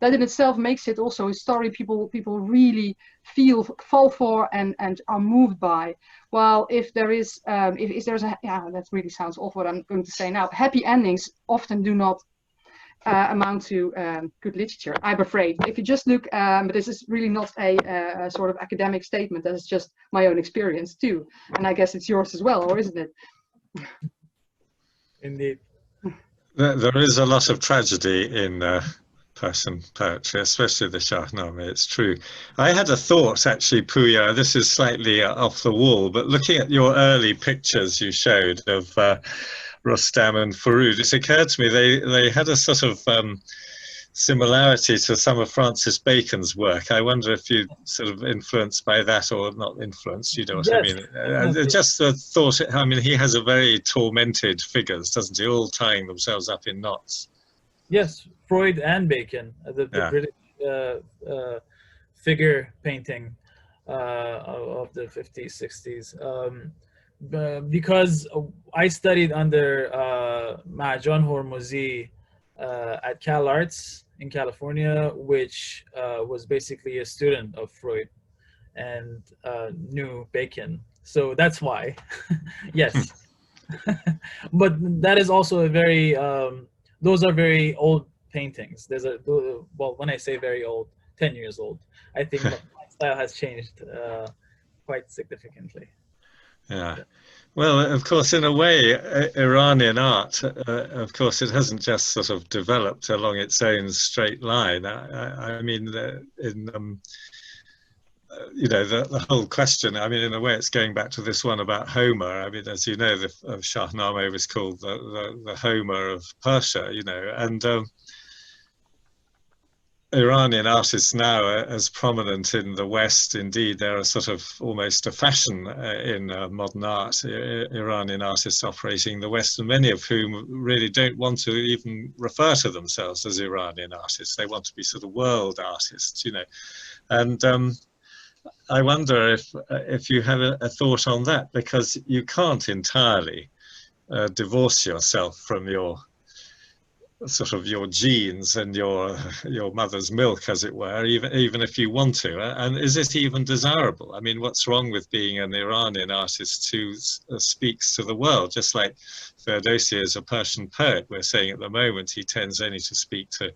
That in itself makes it also a story people really fall for and are moved by. While if there is if there's a that really sounds awful what I'm going to say now. Happy endings often do not amount to good literature, I'm afraid. If you just look, but this is really not a sort of academic statement. That is just my own experience too, and I guess it's yours as well, or isn't it? Indeed. There is a lot of tragedy in Persian poetry, especially the Shahnameh, it's true. I had a thought, actually, Pouya, this is slightly off the wall, but looking at your early pictures you showed of Rustam and Forood, it occurred to me they had a sort of similarity to some of Francis Bacon's work. I wonder if you're sort of influenced by that, or not influenced, you know what I Yes, mean? definitely. Just a thought, I mean, he has a very tormented figures, doesn't he, all tying themselves up in knots. Yes, Freud and Bacon, the Yeah. British figure painting of the 50s, 60s. Because I studied under John Hormozy at Cal Arts in California, which was basically a student of Freud and knew Bacon. So that's why, yes. But that is also a very, those are very old paintings. There's a, well, when I say very old, 10 years old. I think my style has changed quite significantly. Yeah. Well, of course, in a way, Iranian art, of course, it hasn't just sort of developed along its own straight line. I mean, you know, the whole question, I mean, in a way, it's going back to this one about Homer. I mean, as you know, the Shahnameh was called the Homer of Persia, you know, and Iranian artists now are as prominent in the West. Indeed, they're a sort of almost a fashion in modern art. Iranian artists operating in the West, and many of whom really don't want to even refer to themselves as Iranian artists. They want to be sort of world artists, you know. And I wonder if you have a thought on that, because you can't entirely divorce yourself from your sort of your genes and your mother's milk, as it were, even if you want to. And is it even desirable? I mean, what's wrong with being an Iranian artist who speaks to the world? Just like Ferdowsi is a Persian poet, we're saying at the moment he tends only to speak to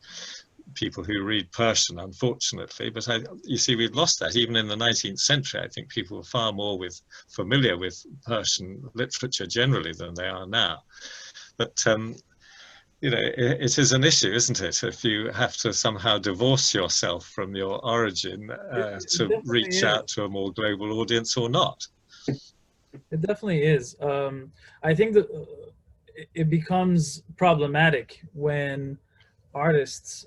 people who read Persian, unfortunately. But you see, we've lost that. Even in the 19th century, I think people were far more familiar with Persian literature generally than they are now. But you know, it is an issue, isn't it? If you have to somehow divorce yourself from your origin to reach out to a more global audience, or not. It definitely is. I think that it becomes problematic when artists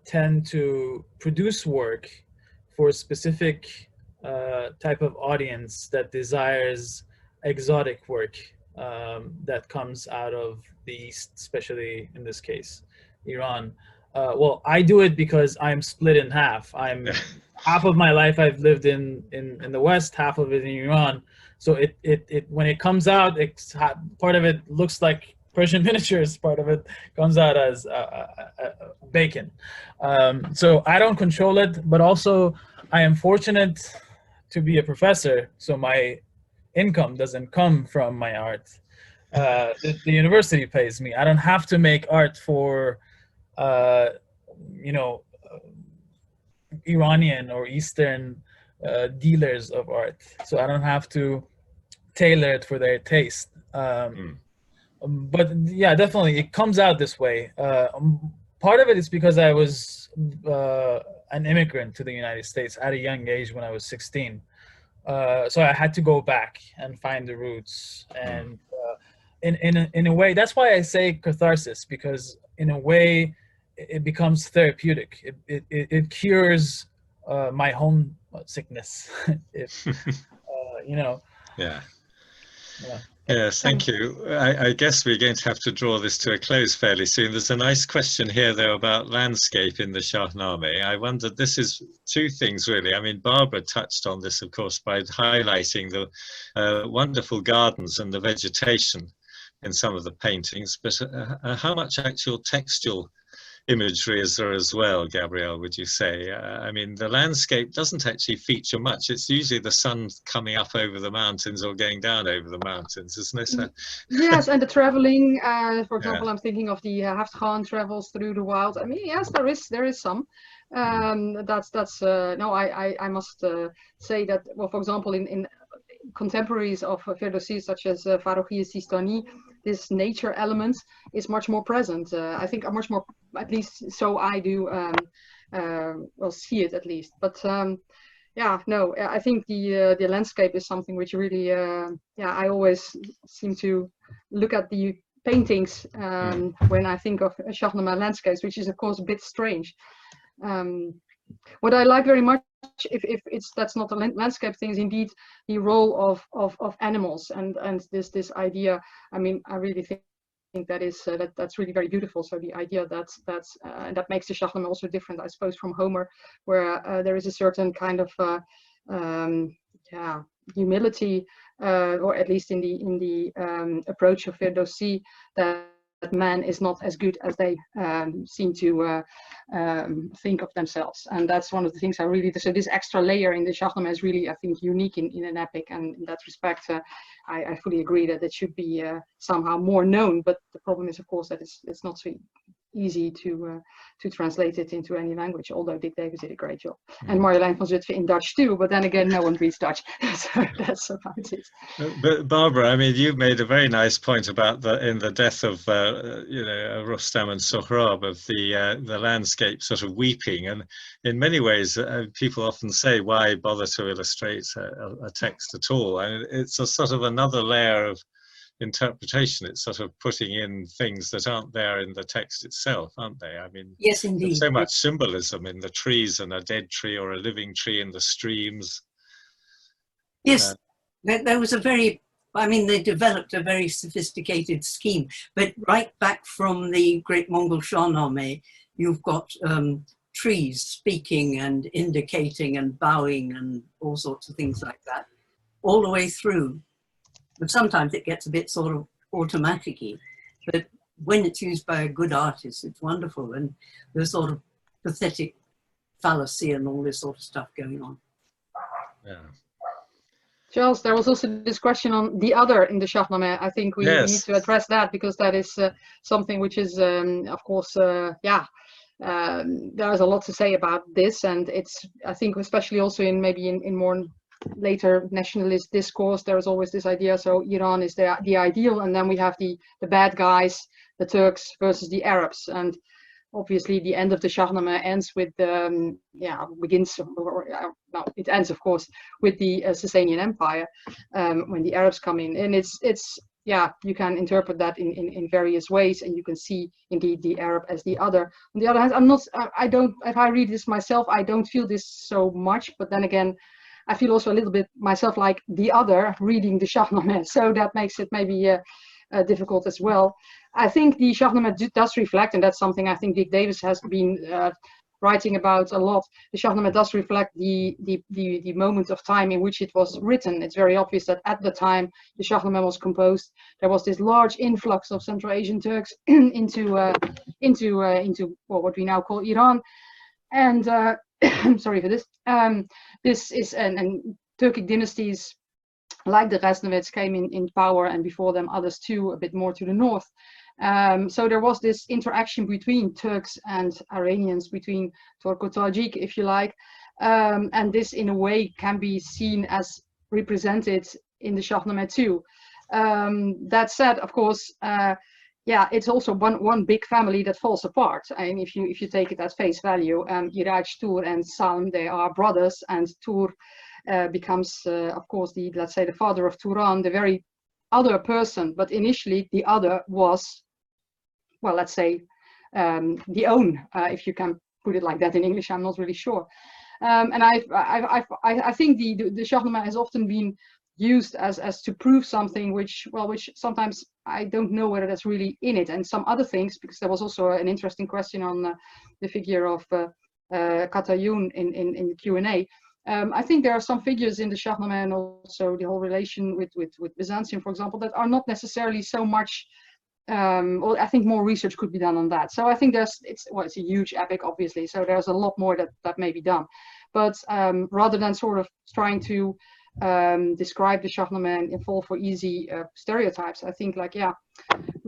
tend to produce work for a specific type of audience that desires exotic work that comes out of the East, especially in this case, Iran. Well, I do it because I'm split in half. Half of my life I've lived in the West, half of it in Iran. So it when it comes out, part of it looks like Persian miniatures, part of it comes out as bacon. So I don't control it, but also I am fortunate to be a professor, so my income doesn't come from my art. The university pays me. I don't have to make art for, you know, Iranian or Eastern dealers of art. So I don't have to tailor it for their taste. But yeah, definitely it comes out this way. Part of it is because I was an immigrant to the United States at a young age when I was 16. So I had to go back and find the roots, and in a way, that's why I say catharsis, because in a way it becomes therapeutic. It cures my home sickness, if you know. Yeah. Yeah. Yes, thank you. I guess we're going to have to draw this to a close fairly soon. There's a nice question here, though, about landscape in the Shahnameh. I wondered, this is two things, really. I mean, Barbara touched on this, of course, by highlighting the wonderful gardens and the vegetation in some of the paintings. But how much actual textual imagery is there as well, Gabrielle, would you say? I mean, the landscape doesn't actually feature much. It's usually the sun coming up over the mountains or going down over the mountains, isn't it? Yes, and the traveling, for example, I'm thinking of the Afshar travels through the wild. I mean, yes, there is some. No, I must say that, well, for example, in contemporaries of Ferdowsi, such as Farrokhi Sistani, this nature element is much more present. I think much more, at least so I do, well, see it at least. But yeah, no, I think the landscape is something which really, yeah, I always seem to look at the paintings when I think of Shahnameh landscapes, which is of course a bit strange. What I like very much, if that's not a landscape thing, is indeed the role of animals and this idea. I mean, I really think that is that's really very beautiful. So the idea that makes the Shahnameh also different, I suppose, from Homer, where there is a certain kind of yeah, humility, or at least in the approach of Ferdowsi, that man is not as good as they seem to think of themselves. And that's one of the things I really, so this extra layer in the Shahnameh is really, I think, unique in an epic, and in that respect I fully agree that it should be somehow more known. But the problem is, of course, that it's not so easy to translate it into any language, although Dick Davis did a great job. And Marjolein van Zutphen in Dutch too, but then again, no one reads Dutch. So that's about it. But Barbara, I mean, you made a very nice point about in the death of you know, Rustam and Sohrab, of the landscape sort of weeping, and in many ways people often say, why bother to illustrate a text at all? And it's a sort of another layer of interpretation. It's sort of putting in things that aren't there in the text itself, aren't they? I mean, yes, indeed. There's so much symbolism in the trees, and a dead tree or a living tree in the streams. Yes, there was a very, I mean, they developed a very sophisticated scheme, but right back from the Great Mongol Shahnameh, you've got trees speaking and indicating and bowing and all sorts of things like that, all the way through. But sometimes it gets a bit sort of automatic-y, but when it's used by a good artist, it's wonderful. And there's sort of pathetic fallacy and all this sort of stuff going on. Yeah. Charles, there was also this question on the other in the Shahnameh. I think we need to address that, because that is something which is, of course, yeah, there's a lot to say about this. And it's, I think, especially also in maybe in more later nationalist discourse, there is always this idea, so Iran is the ideal, and then we have the bad guys, the Turks versus the Arabs. And obviously the end of the Shahnameh ends with yeah, begins, no, it ends of course with the Sasanian Empire, when the Arabs come in. And it's yeah, you can interpret that in various ways, and you can see indeed the Arab as the other. On the other hand, I don't, if I read this myself, I don't feel this so much, but then again, I feel also a little bit myself like the other reading the Shahnameh, so that makes it maybe difficult as well. I think the Shahnameh does reflect, and that's something I think Dick Davis has been writing about a lot. The Shahnameh does reflect the moment of time in which it was written. It's very obvious that at the time the Shahnameh was composed, there was this large influx of Central Asian Turks into well, what we now call Iran, and sorry for this. This is and Turkic dynasties like the Ghaznavids came in power, and before them others too, a bit more to the north. So there was this interaction between Turks and Iranians, between Turko-Tajik, if you like, and this in a way can be seen as represented in the Shahnameh too. That said, of course, yeah, it's also one big family that falls apart. I mean, if you take it at face value, Iraj, Tur, and Salm, they are brothers, and Tur becomes, of course, let's say the father of Turan, the very other person. But initially, the other was, well, let's say, the own, if you can put it like that in English. I'm not really sure. And I think the Shahnameh has often been used as to prove something which sometimes I don't know whether that's really in it, and some other things, because there was also an interesting question on the figure of Katayun in the Q&A. I think there are some figures in the Shahnameh, and also the whole relation with Byzantium, for example, that are not necessarily so much, well, I think more research could be done on that. So I think it's a huge epic, obviously, so there's a lot more that may be done. But rather than sort of trying to describe the Shahnameh and fall for easy stereotypes, I think, like, yeah,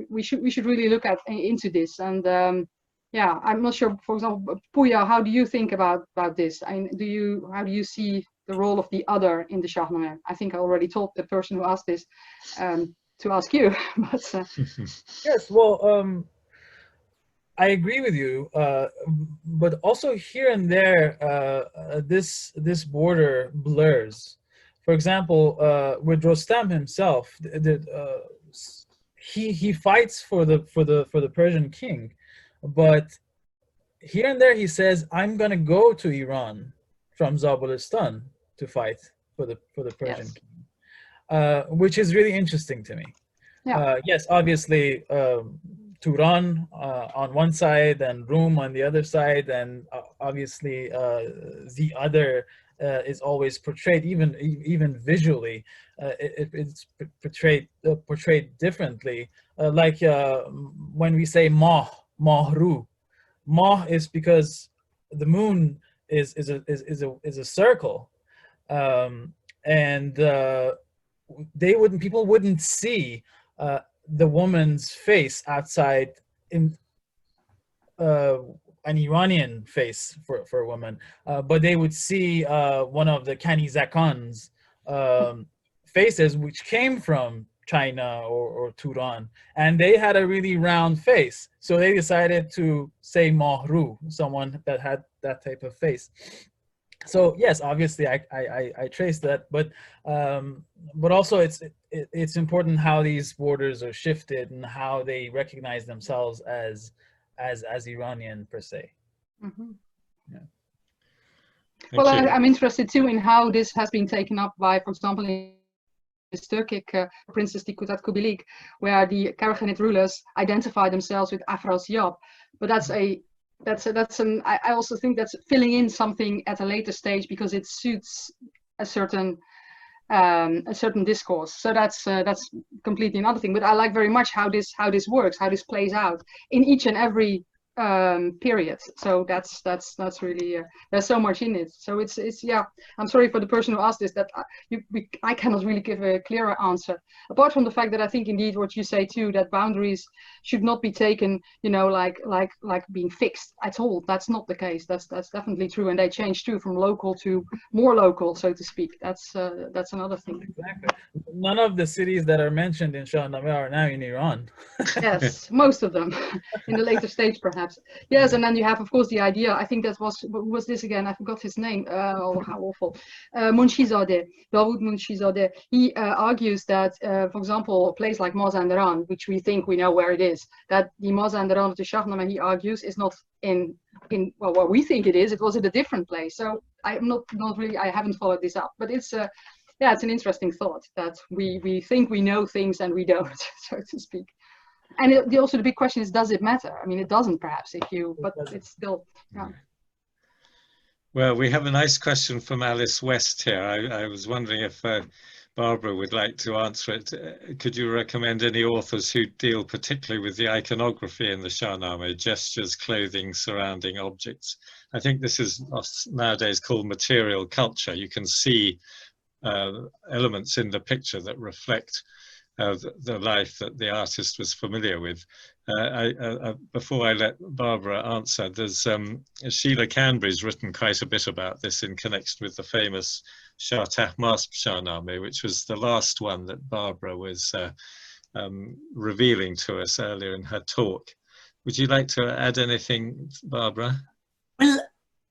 we should really look into this. And yeah, I'm not sure, for example, Pouya, how do you think about this? I mean, how do you see the role of the other in the Shahnameh. I think I already told the person who asked this to ask you. But yes, well, I agree with you, but also here and there, this border blurs. For example, with Rostam himself, he fights for the Persian king, but here and there he says, "I'm gonna go to Iran from Zabulistan to fight for the Persian yes. king," which is really interesting to me. Yeah. Yes, obviously, Turan on one side and Rum on the other side, and obviously the other is always portrayed, even visually, it's portrayed differently. Like when we say Mahru, Mah is because the moon is a circle, and people wouldn't see the woman's face outside in an Iranian face for a woman, but they would see one of the Kanizakan's faces, which came from China or Turan, and they had a really round face, so they decided to say Mahru, someone that had that type of face. So yes, obviously I trace that, but also it's important how these borders are shifted and how they recognize themselves as Iranian per se. Mm-hmm. Yeah. Well, I'm interested too in how this has been taken up by, for example, in this Turkic Princess Tikutat Kubilik, where the Karahanid rulers identify themselves with Afrasiab, but I also think that's filling in something at a later stage because it suits a certain discourse. So that's completely another thing. But I like very much how this works, how this plays out in each and every period. So that's really there's so much in it. So it's yeah. I'm sorry for the person who asked this, that I cannot really give a clearer answer, apart from the fact that I think indeed what you say too, that boundaries should not be taken, like being fixed at all. That's not the case. That's definitely true, and they change too from local to more local, so to speak. That's another thing. Exactly. None of the cities that are mentioned in Shahnameh are now in Iran. Yes, most of them in the later stage perhaps. Yes, and then you have, of course, the idea. I think that was this again. I forgot his name. Oh, how awful! Munshizadeh, Dawood Munshizadeh. He argues that, for example, a place like Mazandaran, which we think we know where it is, that the Mazandaran of the Shahnameh, he argues, is not in where we think it is. It was in a different place. So I'm not really. I haven't followed this up, but it's yeah, it's an interesting thought that we think we know things and we don't, so to speak. And also the big question is, does it matter? I mean, it doesn't perhaps but it's still, yeah. Well, we have a nice question from Alice West here. I was wondering if Barbara would like to answer it. Could you recommend any authors who deal particularly with the iconography in the Shahnameh, gestures, clothing, surrounding objects? I think this is nowadays called material culture. You can see elements in the picture that reflect the life that the artist was familiar with. Before I let Barbara answer, there's Sheila Canbury's written quite a bit about this in connection with the famous Shah Tahmasp Shahnameh, which was the last one that Barbara was revealing to us earlier in her talk. Would you like to add anything, Barbara? Well,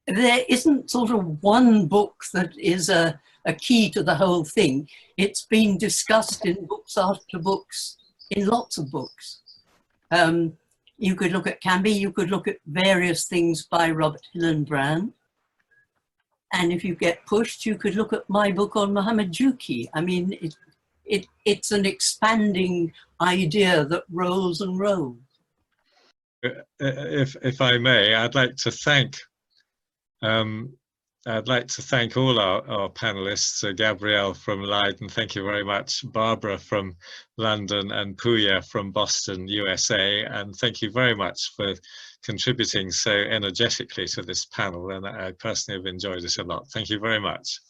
there isn't sort of one book that is a key to the whole thing. It's been discussed in books after books, in lots of books. You could look at Canby, you could look at various things by Robert Hillenbrand. And if you get pushed, you could look at my book on Muhammad Juki. I mean, it's an expanding idea that rolls and rolls. If I may, I'd like to thank all our panelists, Gabrielle from Leiden, thank you very much, Barbara from London, and Pouya from Boston, USA, and thank you very much for contributing so energetically to this panel, and I personally have enjoyed it a lot. Thank you very much.